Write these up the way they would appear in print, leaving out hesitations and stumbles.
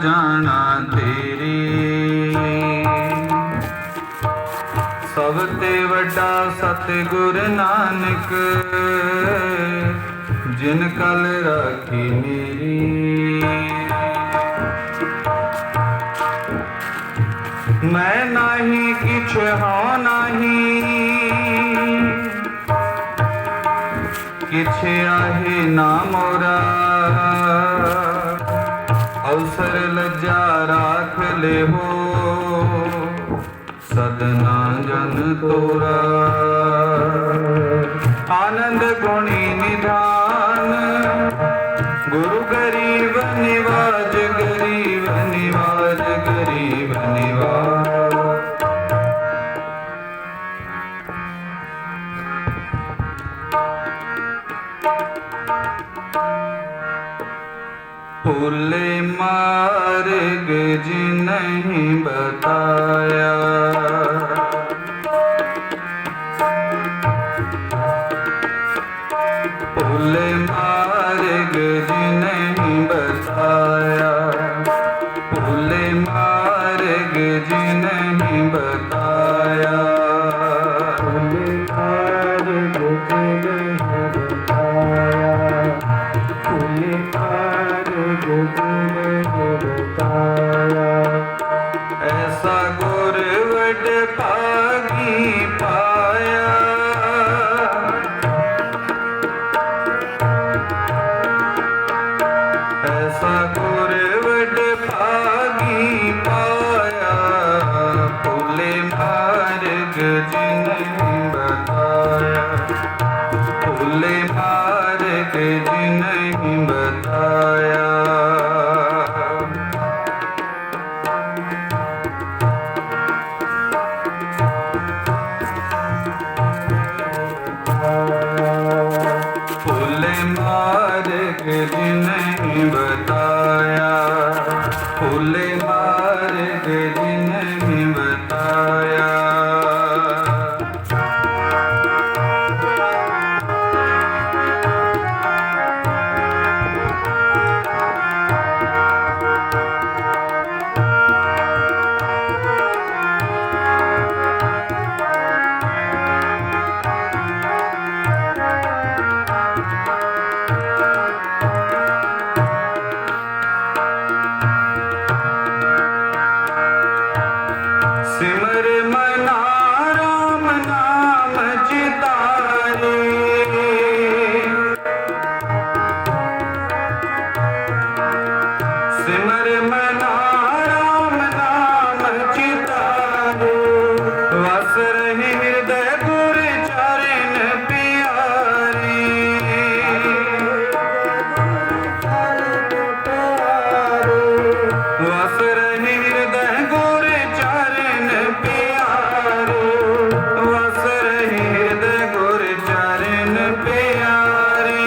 जाना तेरी। सब ते वड्डा सतगुर नानक जिन कल राखी मेरी। मैं नाही किछ हाँ नाही किछ आहे ना मोरा। अवसर लज्जा राख ले हो सदना जन तोरा। आनंद गुणी निधान गुरु गरीब निवाज गरीब निवाज गरीब निवाज। फूले मार्ग जिन्हीं बताया। फूले मार्ग जिन्हीं बताया। फूले मार्ग जिन्हीं बताया। फूले मार्ग जिन्हीं बताया। फूले बताया। ऐसा गुर वड भागी पाया। ऐसा गुर वड भागी पाया। फूले मार्ग जिन्हीं बताया। फूले मार्ग जिन्हीं बताया। फूले मार्ग जिन्हीं बताया। फूले मार्ग जिन्हीं बताया। सिमर मना राम नाम चितारे। सिमर मना राम नाम चितारे। वस रहे हृदय गुर चरण प्यारे। वस रहे हृदय गुर चरण प्यारे। वस रहे हृदय गुर चरण प्यारे।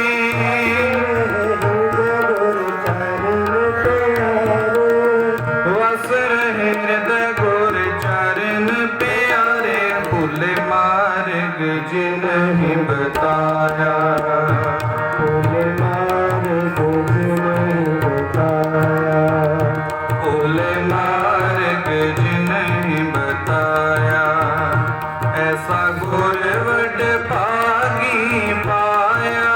वस रहे हृदय गुर चरण प्यारे। फूले मार्ग जिन्हीं बताया। फूले मार्ग जिन्हीं बताया। फूले मार्ग जिन्हीं बताया। ऐसा गुर वड भागी पाया।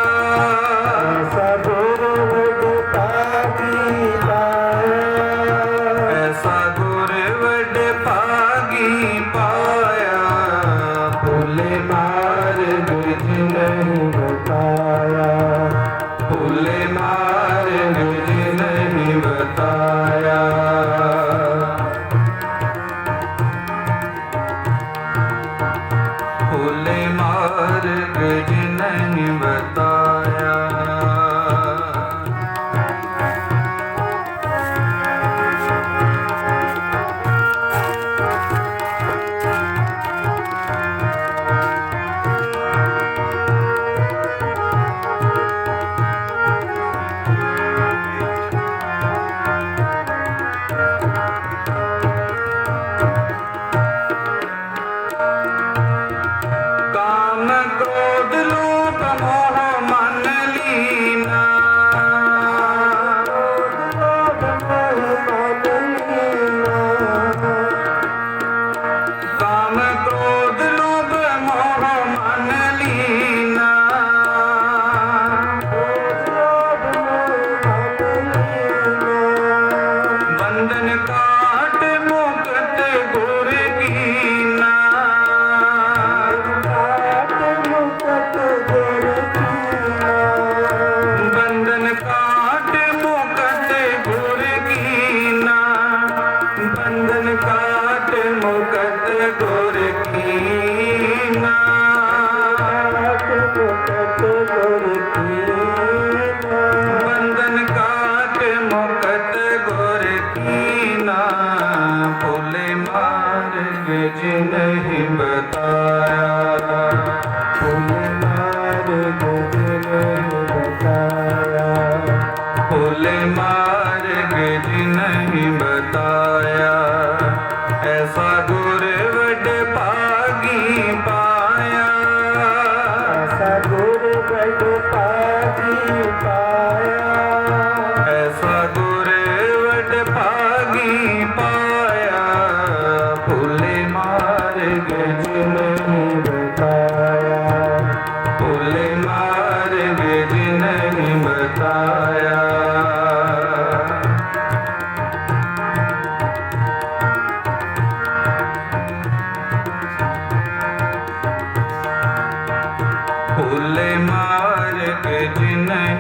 ऐसा गुर वड भागी पाया। ऐसा गुर वड भागी पाया। फूले मार्ग जिन्हीं बताया। फूले मार्ग जिन्हीं बताया। फूले मार्ग जिन्हीं बताया। काम क्रोध लोभ मोह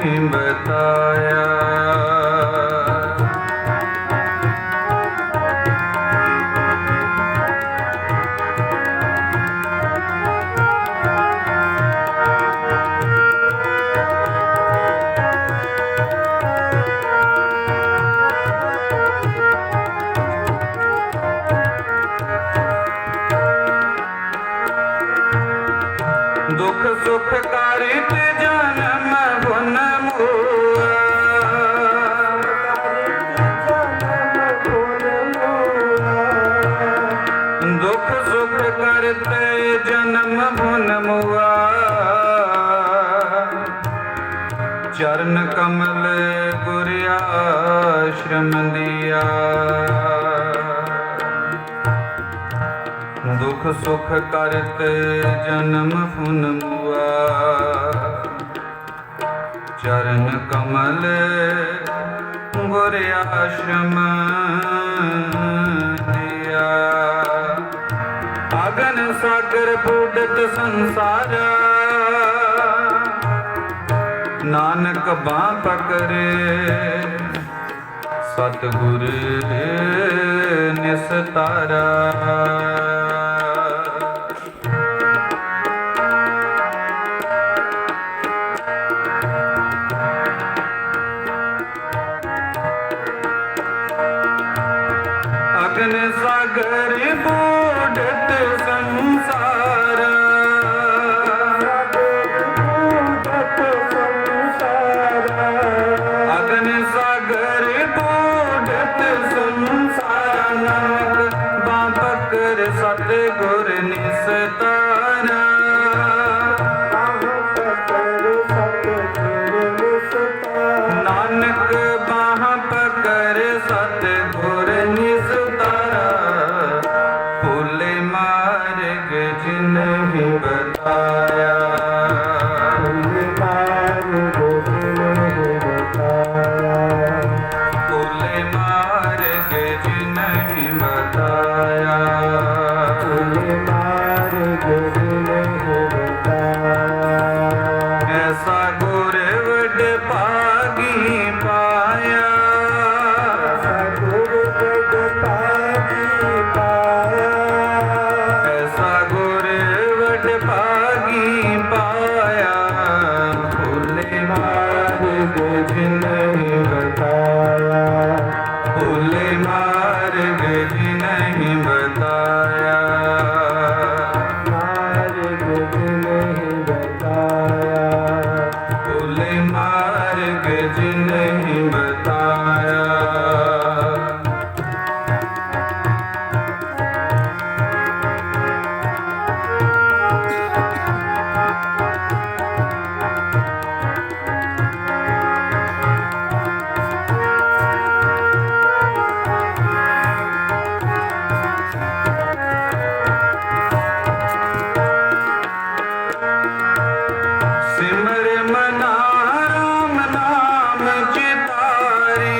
नहीं बताया। दुख सुख कारित जन्म गुण मुआ, दुख सुख करते जन्म गुण मुआ, चरण कमल गुर आश्रम दिया। दुख सुख करते जन्म फुन मुआ, चरण कमल गुर आश्रम दिया। अगन सागर बूढ़त संसारा, नानक बाँ पकड़े सतगुर निस्तारा। अगन सागर बूढ़त संसारा, अगन सागर बूढ़त संसारा, नानक बाँ पकड़ सतगुर निस्तारा। नानक बाँ पकड़ सतगुर निस्तारा, भूले मार्ग जिन्हें बताया। भूले मार्ग जिन्हें बताया, भूले मार्ग जिन्हें बताया, भूले मार्ग जिन्हें बताया। ऐसा गुर वड भागी पाया, ऐसा गुर वड भागी पाया, ऐसा गुर वड भागी पाया। भूले मार्ग जिन्हें बताया, भूले मार्ग जिन्हें बताया, मार्ग जिन्हें बताया, भूले मार्ग जिन्हें बताया। सिमर मना राम नाम चितारी,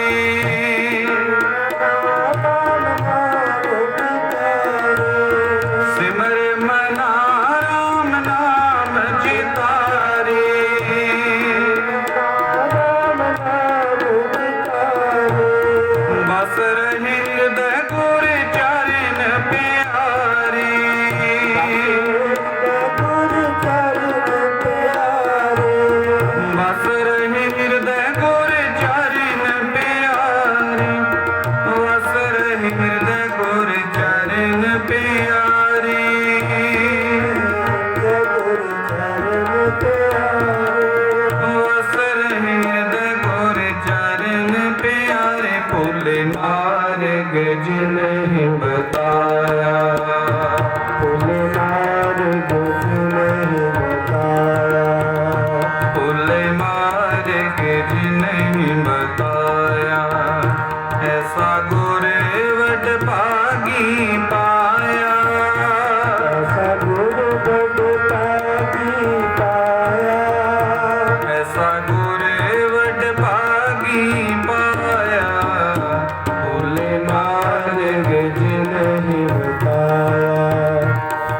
सिमर मना राम नाम चितारी, बस रही हृदय गुर चरण प्यारी। बस रही हृदय गुर चरण प्यारी, बस रही हृदय गुर चरण प्यारी। बस रही हृदय गुर चरण प्यारे, भूले मार्ग जिन्हें बताया, भूले मार्ग जिन्हें बताया, भूले मार्ग जिन्हें बताया। ऐसा गुर वड भागी पाया, ऐसा गुर वड भागी पाया, ऐसा गुर वड भागी पाया। भूले मार्ग जिन्हें बताया,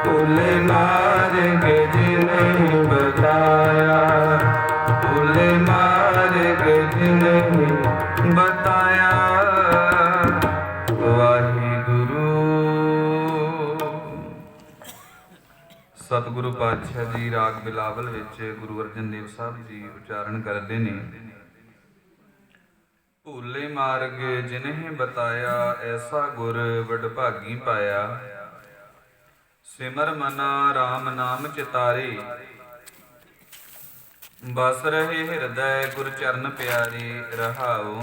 भूले मार्ग जिन्हें बताया, भूले मार्ग ਪਾਤਸ਼ਾਹ ਜੀ ਰਾਗ ਬਿਲਾਵਲ ਵਿੱਚ ਗੁਰੂ ਅਰਜਨ ਦੇਵ ਸਾਹਿਬ ਜੀ ਉਚਾਰਨ ਕਰਦੇ ਨੇ। ਭੂਲੇ ਮਾਰਗ ਜਿਨਹਿ ਬਤਾਇਆ, ਐਸਾ ਗੁਰ ਵਡਭਾਗੀ ਪਾਇਆ। ਸਿਮਰ ਮਨਾ RAM ਨਾਮ ਚਿਤਾਰੇ, ਬਸ ਰਹੇ ਹਿਰਦੈ ਗੁਰ ਚਰਨ ਪਿਆਰੇ। ਰਹਾਉ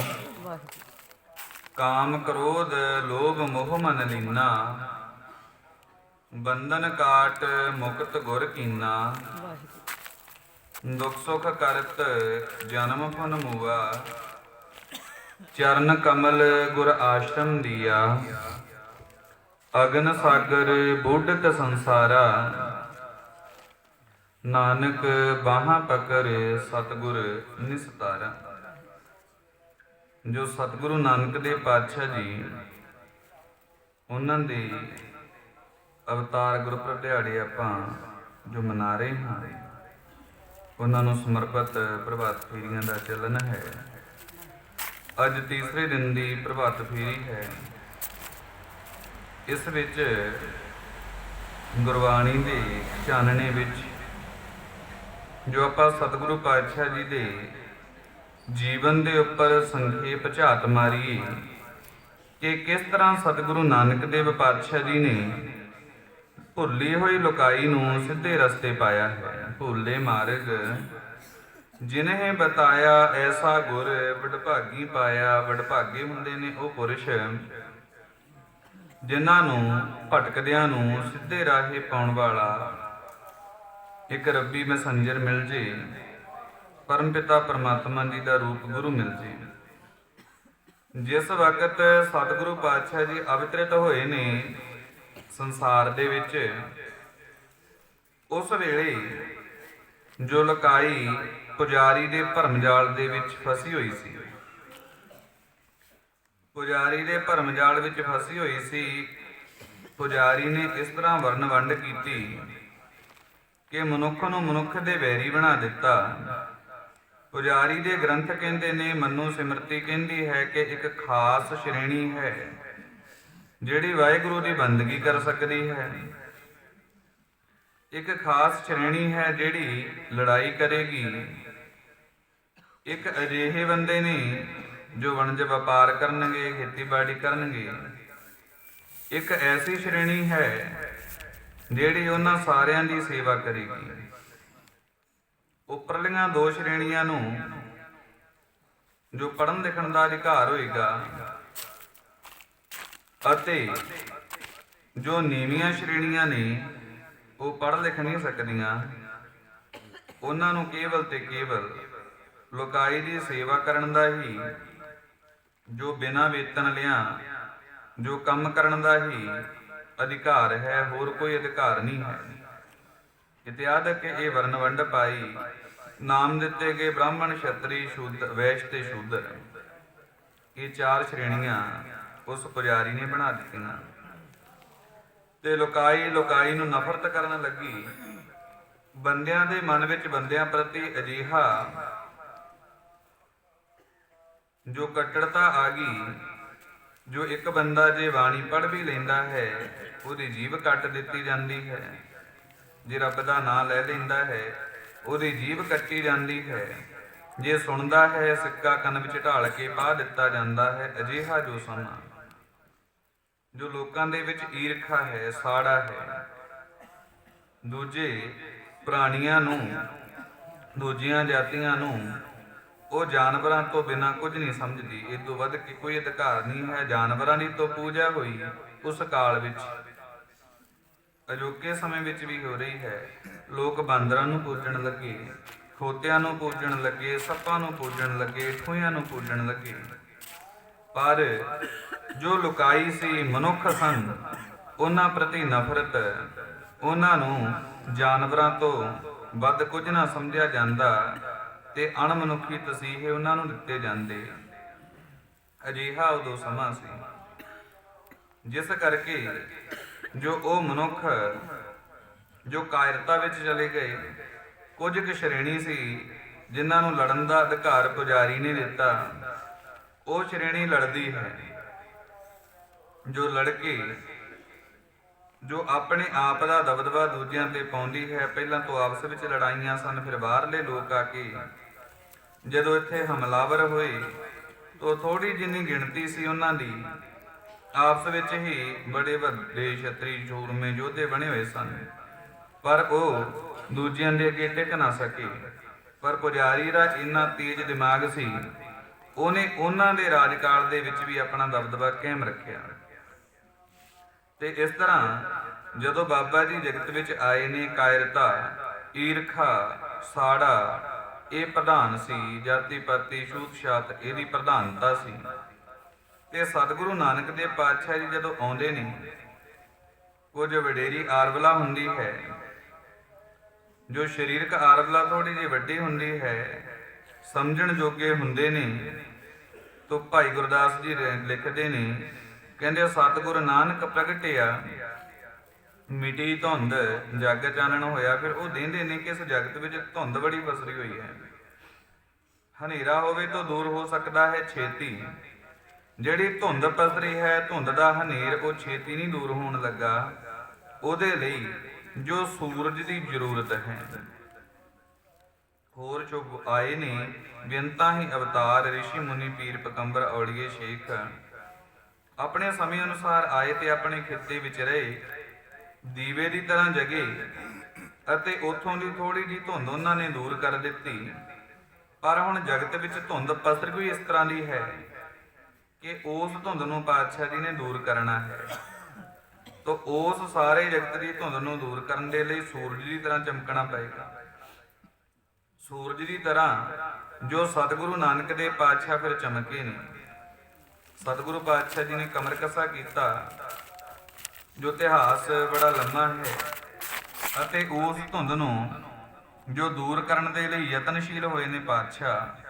ਕਾਮ ਕ੍ਰੋਧ ਲੋਭ ਮੋਹ ਮਨ ਲੀਨਾ, ਬੰਧਨ ਕਾਟ ਮੁਕਤ ਗੁਰ ਕੀਨਾ। ਦੁਖ ਸੁਖ ਕਰਤ ਜਨਮ ਫਨ ਮੁਆ, ਚਰਨ ਕਮਲ ਗੁਰ ਆਸ਼ਰਮ ਦੀਆ। ਅਗਨ ਸਾਗਰ ਬੁੱਢਤ ਸੰਸਾਰਾ, ਨਾਨਕ ਬਾਹਾਂ ਪਕੜ ਸਤਿਗੁਰ ਨਿਸਤਾਰਾ। ਜੋ ਸਤਿਗੁਰੂ ਨਾਨਕ ਦੇਵ ਪਾਤਸ਼ਾਹ ਜੀ ਉਹਨਾਂ ਦੇ ਅਵਤਾਰ ਗੁਰਪੁਰਬ ਦਿਹਾੜੇ ਆਪਾਂ ਜੋ ਮਨਾ ਰਹੇ ਹਾਂ, ਉਹਨਾਂ ਨੂੰ ਸਮਰਪਿਤ ਪ੍ਰਭਾਤ ਫੇਰੀਆਂ ਦਾ ਚੱਲਣ ਹੈ। ਅੱਜ ਤੀਸਰੇ ਦਿਨ ਦੀ ਪ੍ਰਭਾਤ ਫੇਰੀ ਹੈ। ਇਸ ਵਿੱਚ ਗੁਰਬਾਣੀ ਦੇ ਚਾਨਣੇ ਵਿੱਚ ਜੋ ਆਪਾਂ ਸਤਿਗੁਰੂ ਪਾਤਸ਼ਾਹ ਜੀ ਦੇ ਜੀਵਨ ਦੇ ਉੱਪਰ ਸੰਖੇਪ ਝਾਤ ਮਾਰੀਏ ਕਿ ਕਿਸ ਤਰ੍ਹਾਂ ਸਤਿਗੁਰੂ ਨਾਨਕ ਦੇਵ ਪਾਤਸ਼ਾਹ ਜੀ ਨੇ ਭੁੱਲੀ ਹੋਈ ਲੁਕਾਈ ਨੂੰ ਸਿੱਧੇ ਰਸਤੇ ਪਾਇਆ ਹੈ। ਭੁੱਲੇ ਮਾਰਗ ਜਿਨਹਿ ਬਤਾਇਆ, ਐਸਾ ਗੁਰ ਵਡਭਾਗੀ ਪਾਇਆ। ਵਡਭਾਗੇ ਹੁੰਦੇ ਨੇ ਉਹ ਪੁਰਸ਼ ਜਿਨ੍ਹਾਂ ਨੂੰ ਭਟਕਦਿਆਂ ਨੂੰ ਸਿੱਧੇ ਰਾਹੇ ਪਾਉਣ ਵਾਲਾ ਇੱਕ ਰੱਬੀ ਮੈਸੰਜਰ ਮਿਲ ਜੇ, ਪਰਮ ਪਿਤਾ ਪਰਮਾਤਮਾ ਜੀ ਦਾ ਰੂਪ ਗੁਰੂ ਮਿਲ ਜੇ। ਜਿਸ ਵਕਤ ਸਤਿਗੁਰੂ ਪਾਤਸ਼ਾਹ ਜੀ ਅਵਤਰਿਤ ਹੋਏ ਨੇ ਸੰਸਾਰ ਦੇ ਵਿੱਚ, ਉਸ ਵੇਲੇ ਜੋ ਲੁਕਾਈ ਪੁਜਾਰੀ ਦੇ ਭਰਮ ਜਾਲ ਦੇ ਵਿੱਚ ਫਸੀ ਹੋਈ ਸੀ, ਪੁਜਾਰੀ ਦੇ ਭਰਮ ਜਾਲ ਵਿੱਚ ਫਸੀ ਹੋਈ ਸੀ। ਪੁਜਾਰੀ ਨੇ ਇਸ ਤਰ੍ਹਾਂ ਵਰਨ ਵੰਡ ਕੀਤੀ ਕਿ ਮਨੁੱਖ ਨੂੰ ਮਨੁੱਖ ਦੇ ਵੈਰੀ ਬਣਾ ਦਿੱਤਾ। ਪੁਜਾਰੀ ਦੇ ਗ੍ਰੰਥ ਕਹਿੰਦੇ ਨੇ, ਮਨੂ ਸਿਮਰਤੀ ਕਹਿੰਦੀ ਹੈ ਕਿ ਇੱਕ ਖਾਸ ਸ਼੍ਰੇਣੀ ਹੈ ਜਿਹੜੀ ਵਾਹਿਗੁਰੂ ਦੀ ਬੰਦਗੀ ਕਰ ਸਕਦੀ ਹੈ। ਇੱਕ ਖਾਸ ਸ਼੍ਰੇਣੀ ਹੈ ਜਿਹੜੀ ਲੜਾਈ ਕਰੇਗੀ। ਇੱਕ ਅਜਿਹੇ ਬੰਦੇ ਨੇ ਜੋ ਵਣਜ ਵਪਾਰ ਕਰਨਗੇ, ਖੇਤੀਬਾੜੀ ਕਰਨਗੇ। ਇੱਕ ਐਸੀ ਸ਼੍ਰੇਣੀ ਹੈ ਜਿਹੜੀ ਉਹਨਾਂ ਸਾਰਿਆਂ ਦੀ ਸੇਵਾ ਕਰੇਗੀ। ਉੱਪਰਲੀਆਂ ਦੋ ਸ਼੍ਰੇਣੀਆਂ ਨੂੰ ਜੋ ਪੜ੍ਹਨ ਲਿਖਣ ਦਾ ਅਧਿਕਾਰ ਹੋਏਗਾ ਅਤੇ ਜੋ ਨੀਵੀਆਂ ਸ਼੍ਰੇਣੀਆਂ ਨੇ ਉਹ ਪੜ੍ਹ ਲਿਖ ਨਹੀਂ ਸਕਦੀਆਂ, ਉਹਨਾਂ ਨੂੰ ਕੇਵਲ ਤੇ ਕੇਵਲ ਲੁਕਾਈ ਦੀ ਸੇਵਾ ਕਰਨ ਦਾ ਹੀ, ਜੋ ਬਿਨਾਂ ਵੇਤਨ ਲਿਆ ਜੋ ਕੰਮ ਕਰਨ ਦਾ ਹੀ ਅਧਿਕਾਰ ਹੈ, ਹੋਰ ਕੋਈ ਅਧਿਕਾਰ ਨਹੀਂ ਹੈ। ਇਤਿਆਦਕ ਇਹ ਵਰਨ ਵੰਡ ਪਾਈ, ਨਾਮ ਦਿੱਤੇ ਗਏ ਬ੍ਰਾਹਮਣ, ਛਤਰੀ, ਸ਼ੂਦਰ, ਵੈਸ਼ ਤੇ ਸ਼ੂਦਰ। ਇਹ ਚਾਰ ਸ਼੍ਰੇਣੀਆਂ ਉਸ ਪੁਜਾਰੀ ਨੇ ਬਣਾ ਦਿੱਤੀਆਂ ਤੇ ਲੁਕਾਈ ਨੂੰ ਨਫ਼ਰਤ ਕਰਨ ਲੱਗੀ। ਬੰਦਿਆਂ ਦੇ ਮਨ ਵਿੱਚ ਬੰਦਿਆਂ ਪ੍ਰਤੀ ਅਜਿਹਾ ਜੋ ਕੱਟੜਤਾ ਆ ਗਈ, ਜੋ ਇੱਕ ਬੰਦਾ ਜੇ ਬਾਣੀ ਪੜ੍ਹ ਵੀ ਲੈਂਦਾ ਹੈ ਉਹਦੀ ਜੀਭ ਕੱਟ ਦਿੱਤੀ ਜਾਂਦੀ ਹੈ। ਜੇ ਰੱਬ ਦਾ ਨਾਮ ਲੈ ਲੈਂਦਾ ਹੈ ਉਹਦੀ ਜੀਭ ਕੱਟੀ ਜਾਂਦੀ ਹੈ। ਜੇ ਸੁਣਦਾ ਹੈ ਸਿੱਕਾ ਕੰਨ ਵਿੱਚ ਢਾਲ ਕੇ ਪਾ ਦਿੱਤਾ ਜਾਂਦਾ ਹੈ। ਅਜਿਹਾ ਜੋ ਸਮਾਂ, ਜੋ ਲੋਕਾਂ ਦੇ ਵਿੱਚ ਈਰਖਾ ਹੈ, ਸਾੜਾ ਹੈ, ਦੂਜੇ ਪ੍ਰਾਣੀਆਂ ਨੂੰ, ਦੂਜੀਆਂ ਜਾਤੀਆਂ ਨੂੰ ਉਹ ਜਾਨਵਰਾਂ ਤੋਂ ਬਿਨਾਂ ਕੁਝ ਨਹੀਂ ਸਮਝਦੀ। ਇਹ ਤੋਂ ਵੱਧ ਕੇ ਕੋਈ ਅਧਿਕਾਰ ਨਹੀਂ ਹੈ। ਜਾਨਵਰਾਂ ਦੀ ਤੋਂ ਪੂਜਾ ਹੋਈ ਉਸ ਕਾਲ ਵਿੱਚ, ਅਜੋਕੇ ਸਮੇਂ ਵਿੱਚ ਵੀ ਹੋ ਰਹੀ ਹੈ। ਲੋਕ ਬਾਂਦਰਾਂ ਨੂੰ ਪੂਜਣ ਲੱਗੇ, ਖੋਤਿਆਂ ਨੂੰ ਪੂਜਣ ਲੱਗੇ, ਸੱਪਾਂ ਨੂੰ ਪੂਜਣ ਲੱਗੇ, ਠੂਹਿਆਂ ਨੂੰ ਪੂਜਣ ਲੱਗੇ। ਪਰ ਜੋ ਲੁਕਾਈ ਸੀ, ਮਨੁੱਖ ਸਨ, ਉਹਨਾਂ ਪ੍ਰਤੀ ਨਫ਼ਰਤ, ਉਹਨਾਂ ਨੂੰ ਜਾਨਵਰਾਂ ਤੋਂ ਵੱਧ ਕੁਝ ਨਾ ਸਮਝਿਆ ਜਾਂਦਾ ਤੇ ਅਣਮਨੁੱਖੀ ਤਸੀਹੇ ਉਹਨਾਂ ਨੂੰ ਦਿੱਤੇ ਜਾਂਦੇ। ਅਜਿਹਾ ਉਦੋਂ ਸਮਾਂ ਸੀ ਜਿਸ ਕਰਕੇ ਜੋ ਉਹ ਮਨੁੱਖ ਜੋ ਕਾਇਰਤਾ ਵਿੱਚ ਚਲੇ ਗਏ, ਕੁਝ ਕੁ ਸ਼੍ਰੇਣੀ ਸੀ ਜਿਨ੍ਹਾਂ ਨੂੰ ਲੜਨ ਦਾ ਅਧਿਕਾਰ ਪੁਜਾਰੀ ਨੇ ਦਿੱਤਾ। ਉਹ ਸ਼੍ਰੇਣੀ ਲੜਦੀ ਹੈ ਜੋ ਲੜਕੇ ਜੋ ਆਪਣੇ ਆਪ ਦਾ ਦਬਦਬਾ ਦੂਜਿਆਂ ਤੇ ਪਾਉਂਦੀ ਹੈ। ਪਹਿਲਾਂ ਤੋਂ ਆਪਸ ਵਿੱਚ ਲੜਾਈਆਂ ਸਨ, ਫਿਰ ਬਾਹਰਲੇ ਲੋਕ ਆ ਕੇ ਜਦੋਂ ਇੱਥੇ ਹਮਲਾਵਰ ਹੋਏ ਤਾਂ ਥੋੜੀ ਜਿੰਨੀ ਗਿਣਤੀ ਸੀ ਉਹਨਾਂ ਦੀ ਆਪਸ ਵਿੱਚ ਹੀ ਬੜੇ ਵੱਡੇ ਛਤਰੀ ਸੂਰਮੇ ਯੋਧੇ ਬਣੇ ਹੋਏ ਸਨ, ਪਰ ਉਹ ਦੂਜਿਆਂ ਦੇ ਅੱਗੇ ਟਿਕ ਨਾ ਸਕੇ। ਪਰ ਪੁਜਾਰੀ ਦਾ ਇੰਨਾ ਤੇਜ਼ ਦਿਮਾਗ ਸੀ, ਉਹਨੇ ਉਹਨਾਂ ਦੇ ਰਾਜਕਾਲ ਦੇ ਵਿੱਚ ਵੀ ਆਪਣਾ ਦਬਦਬਾ ਕਾਇਮ ਰੱਖਿਆ। ਤੇ ਇਸ ਤਰ੍ਹਾਂ ਜਦੋਂ ਬਾਬਾ ਜੀ ਜਗਤ ਵਿੱਚ ਆਏ ਨੇ, ਕਾਇਰਤਾ, ਈਰਖਾ, ਸਾੜਾ ਇਹ ਪ੍ਰਧਾਨ ਸੀ, ਜਾਤੀ ਪਾਤੀ ਛੂਤ ਛਾਤ ਇਹਦੀ ਪ੍ਰਧਾਨਤਾ ਸੀ। ਤੇ ਸਤਿਗੁਰੂ ਨਾਨਕ ਦੇਵ ਪਾਤਸ਼ਾਹ ਜੀ ਜਦੋਂ ਆਉਂਦੇ ਨੇ, ਕੁਝ ਵਡੇਰੀ ਆਰਵਲਾ ਹੁੰਦੀ ਹੈ, ਜੋ ਸਰੀਰਕ ਆਰਵਲਾ ਥੋੜੀ ਜਿਹੀ ਵੱਡੀ ਹੁੰਦੀ ਹੈ, ਸਮਝਣ ਜੋਗੇ ਹੁੰਦੇ ਨੇ। ਤੋ ਭਾਈ ਗੁਰਦਾਸ ਜੀ ਲਿਖਦੇ ਨੇ, ਕਹਿੰਦੇ ਸਤਿਗੁਰ ਨਾਨਕ ਪ੍ਰਗਟਿਆ, ਮਿਟੀ ਧੁੰਦ ਜਗ ਚਾਨਣ ਹੋਇਆ। ਫਿਰ ਉਹ ਦੇਂਦੇ ਨੇ ਕਿ ਇਸ ਜਗਤ ਵਿੱਚ ਧੁੰਦ ਬੜੀ ਪਸਰੀ ਹੋਈ ਹੈ, ਹਨੇਰਾ ਹੋਵੇ ਤਾਂ ਦੂਰ ਹੋ ਸਕਦਾ ਹੈ ਛੇਤੀ, ਜਿਹੜੀ ਧੁੰਦ ਪਸਰੀ ਹੈ, ਧੁੰਦ ਦਾ ਹਨੇਰ ਉਹ ਛੇਤੀ ਨਹੀਂ ਦੂਰ ਹੋਣ ਲੱਗਾ। ਉਹਦੇ ਲਈ ਜੋ ਸੂਰਜ ਦੀ ਜ਼ਰੂਰਤ ਹੈ। ਹੋਰ ਜੋ ਆਏ ਨੇ ਬੇਅੰਤਾਂ ਹੀ ਅਵਤਾਰ, ਰਿਸ਼ੀ ਮੁਨੀ ਪੀਰ ਪਕੰਬਰ ਔਲੀਏ ਸ਼ੇਖ, ਆਪਣੇ ਸਮੇਂ ਅਨੁਸਾਰ ਆਏ ਤੇ ਆਪਣੇ ਖਿੱਤੇ ਵਿੱਚ ਰਹੇ, ਦੀਵੇ ਦੀ ਤਰ੍ਹਾਂ ਜਗੇ ਅਤੇ ਉੱਥੋਂ ਦੀ ਥੋੜੀ ਜਿਹੀ ਧੁੰਦ ਉਹਨਾਂ ਨੇ ਦੂਰ ਕਰ ਦਿੱਤੀ। ਪਰ ਹੁਣ ਜਗਤ ਵਿੱਚ ਧੁੰਦ ਪਸਰ ਕੋਈ ਇਸ ਤਰ੍ਹਾਂ ਦੀ ਹੈ ਕਿ ਉਸ ਧੁੰਦ ਨੂੰ ਪਾਤਸ਼ਾਹ ਜੀ ਨੇ ਦੂਰ ਕਰਨਾ ਹੈ। ਤਾਂ ਉਸ ਸਾਰੇ ਜਗਤ ਦੀ ਧੁੰਦ ਨੂੰ ਦੂਰ ਕਰਨ ਦੇ ਲਈ ਸੂਰਜ ਦੀ ਤਰ੍ਹਾਂ ਚਮਕਣਾ ਪਏਗਾ। ਸੂਰਜ ਦੀ ਤਰ੍ਹਾਂ ਜੋ ਸਤਿਗੁਰੂ ਨਾਨਕ ਦੇਵ ਪਾਤਸ਼ਾਹ ਫਿਰ ਚਮਕੇ ਨੇ। ਸਤਿਗੁਰੂ ਪਾਤਸ਼ਾਹ ਜੀ ਨੇ ਕਮਰ ਕਸਾ ਕੀਤਾ, ਜੋ ਇਤਿਹਾਸ ਬੜਾ ਲੰਮਾ ਹੈ, ਅਤੇ ਉਸ ਧੁੰਦ ਨੂੰ ਜੋ ਦੂਰ ਕਰਨ ਦੇ ਲਈ ਯਤਨਸ਼ੀਲ ਹੋਏ ਨੇ ਪਾਤਸ਼ਾਹ।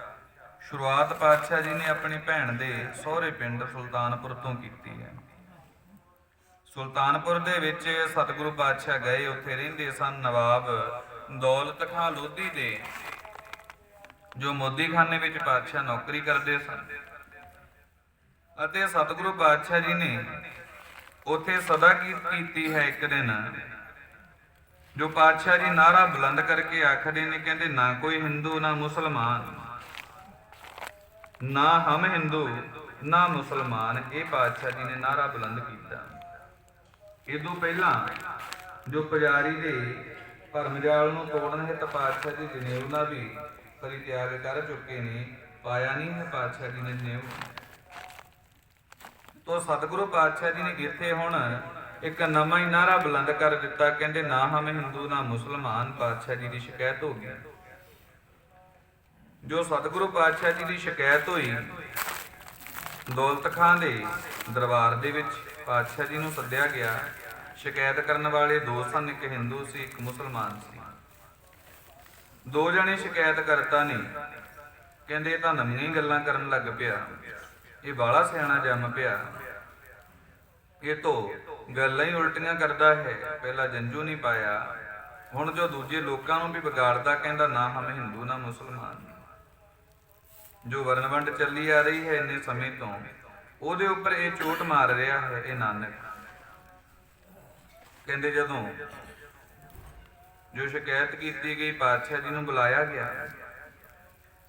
ਸ਼ੁਰੂਆਤ ਪਾਤਸ਼ਾਹ ਜੀ ਨੇ ਆਪਣੀ ਭੈਣ ਦੇ ਸਹੁਰੇ ਪਿੰਡ ਸੁਲਤਾਨਪੁਰ ਤੋਂ ਕੀਤੀ ਹੈ। ਸੁਲਤਾਨਪੁਰ ਦੇ ਵਿੱਚ ਸਤਿਗੁਰੂ ਪਾਤਸ਼ਾਹ ਗਏ, ਉੱਥੇ ਰਹਿੰਦੇ ਸਨ ਨਵਾਬ ਦੌਲਤ ਖਾਂ ਲੋਧੀ ਦੇ, ਜੋ ਮੋਦੀਖਾਨੇ ਵਿੱਚ ਪਾਤਸ਼ਾਹ ਨੌਕਰੀ ਕਰਦੇ ਸਨ। ਅਤੇ ਸਤਿਗੁਰੂ ਪਾਤਸ਼ਾਹ ਜੀ ਨੇ ਉੱਥੇ ਸਦਾ ਕੀਤੀ ਹੈ। ਇੱਕ ਦਿਨ ਜੋ ਪਾਤਸ਼ਾਹ ਜੀ ਨਾਰਾ ਬੁਲੰਦ ਕਰਕੇ ਆਖਦੇ ਨੇ, ਕਹਿੰਦੇ ਨਾ ਕੋਈ ਹਿੰਦੂ ਨਾ ਮੁਸਲਮਾਨ, ਨਾ ਹਮ ਹਿੰਦੂ ਨਾ ਮੁਸਲਮਾਨ। ਇਹ ਪਾਤਸ਼ਾਹ ਜੀ ਨੇ ਨਾਰਾ ਬੁਲੰਦ ਕੀਤਾ। ਇਦੋਂ ਪਹਿਲਾਂ ਜੋ ਪੁਜਾਰੀ ਦੇ ਭਰਮਜਾਲ ਨੂੰ ਤੋੜਨ ਹਿੱਤ ਪਾਤਸ਼ਾਹ ਜੀ ਜਨੇਊ ਦਾ ਵੀ ਪਰਿਤਿਆਗ ਕਰ ਚੁੱਕੇ ਨੇ, ਪਾਇਆ ਨਹੀਂ ਹੈ ਪਾਤਸ਼ਾਹ ਜੀ ਨੇ ਜਨੇਊ। ਤੋ ਸਤਿਗੁਰੂ ਪਾਤਸ਼ਾਹ ਜੀ ਨੇ ਇੱਥੇ ਹੁਣ ਇੱਕ ਨਵਾਂ ਹੀ ਨਾਰਾ ਬੁਲੰਦ ਕਰ ਦਿੱਤਾ, ਕਹਿੰਦੇ ਨਾ ਹਮ ਹਿੰਦੂ ਨਾ ਮੁਸਲਮਾਨ। ਪਾਤਸ਼ਾਹ ਜੀ ਦੀ ਸ਼ਿਕਾਇਤ ਹੋ ਗਈ। ਜੋ ਸਤਿਗੁਰੂ ਪਾਤਸ਼ਾਹ ਜੀ ਦੀ ਸ਼ਿਕਾਇਤ ਹੋਈ, ਦੌਲਤ ਖਾਂ ਦੇ ਦਰਬਾਰ ਦੇ ਵਿੱਚ ਪਾਤਸ਼ਾਹ ਜੀ ਨੂੰ ਸੱਦਿਆ ਗਿਆ। ਸ਼ਿਕਾਇਤ ਕਰਨ ਵਾਲੇ ਦੋ ਸਨ, ਇੱਕ ਹਿੰਦੂ ਸੀ, ਇੱਕ ਮੁਸਲਮਾਨ ਸੀ। ਦੋ ਜਣੇ ਸ਼ਿਕਾਇਤ ਕਰਤਾ ਨੇ, ਕਹਿੰਦੇ ਇਹ ਤਾਂ ਨਵੀਆਂ ਗੱਲਾਂ ਕਰਨ ਲੱਗ ਪਿਆ, ਇਹ ਬਾਲਾ ਸਿਆਣਾ ਜੰਮ ਪਿਆ, ਇਹ ਤੋਂ ਗੱਲਾਂ ਹੀ ਉਲਟੀਆਂ ਕਰਦਾ ਹੈ। ਪਹਿਲਾਂ ਜੰਝੂ ਨਹੀਂ ਪਾਇਆ, ਹੁਣ ਜੋ ਦੂਜੇ ਲੋਕਾਂ ਨੂੰ ਵੀ ਵਿਗਾੜਦਾ, ਕਹਿੰਦਾ ਨਾ ਹਮ ਹਿੰਦੂ ਨਾ ਮੁਸਲਮਾਨ। ਜੋ ਵਰਨ ਵੰਡ ਚੱਲੀ ਆ ਰਹੀ ਹੈ ਇੰਨੇ ਸਮੇਂ ਤੋਂ, ਉਹਦੇ ਉੱਪਰ ਇਹ ਚੋਟ ਮਾਰ ਰਿਹਾ ਹੈ ਇਹ ਨਾਨਕ। ਕਹਿੰਦੇ ਜਦੋਂ ਜੋ ਸ਼ਿਕਾਇਤ ਕੀਤੀ ਗਈ, ਪਾਤਸ਼ਾਹ ਜੀ ਨੂੰ ਬੁਲਾਇਆ ਗਿਆ।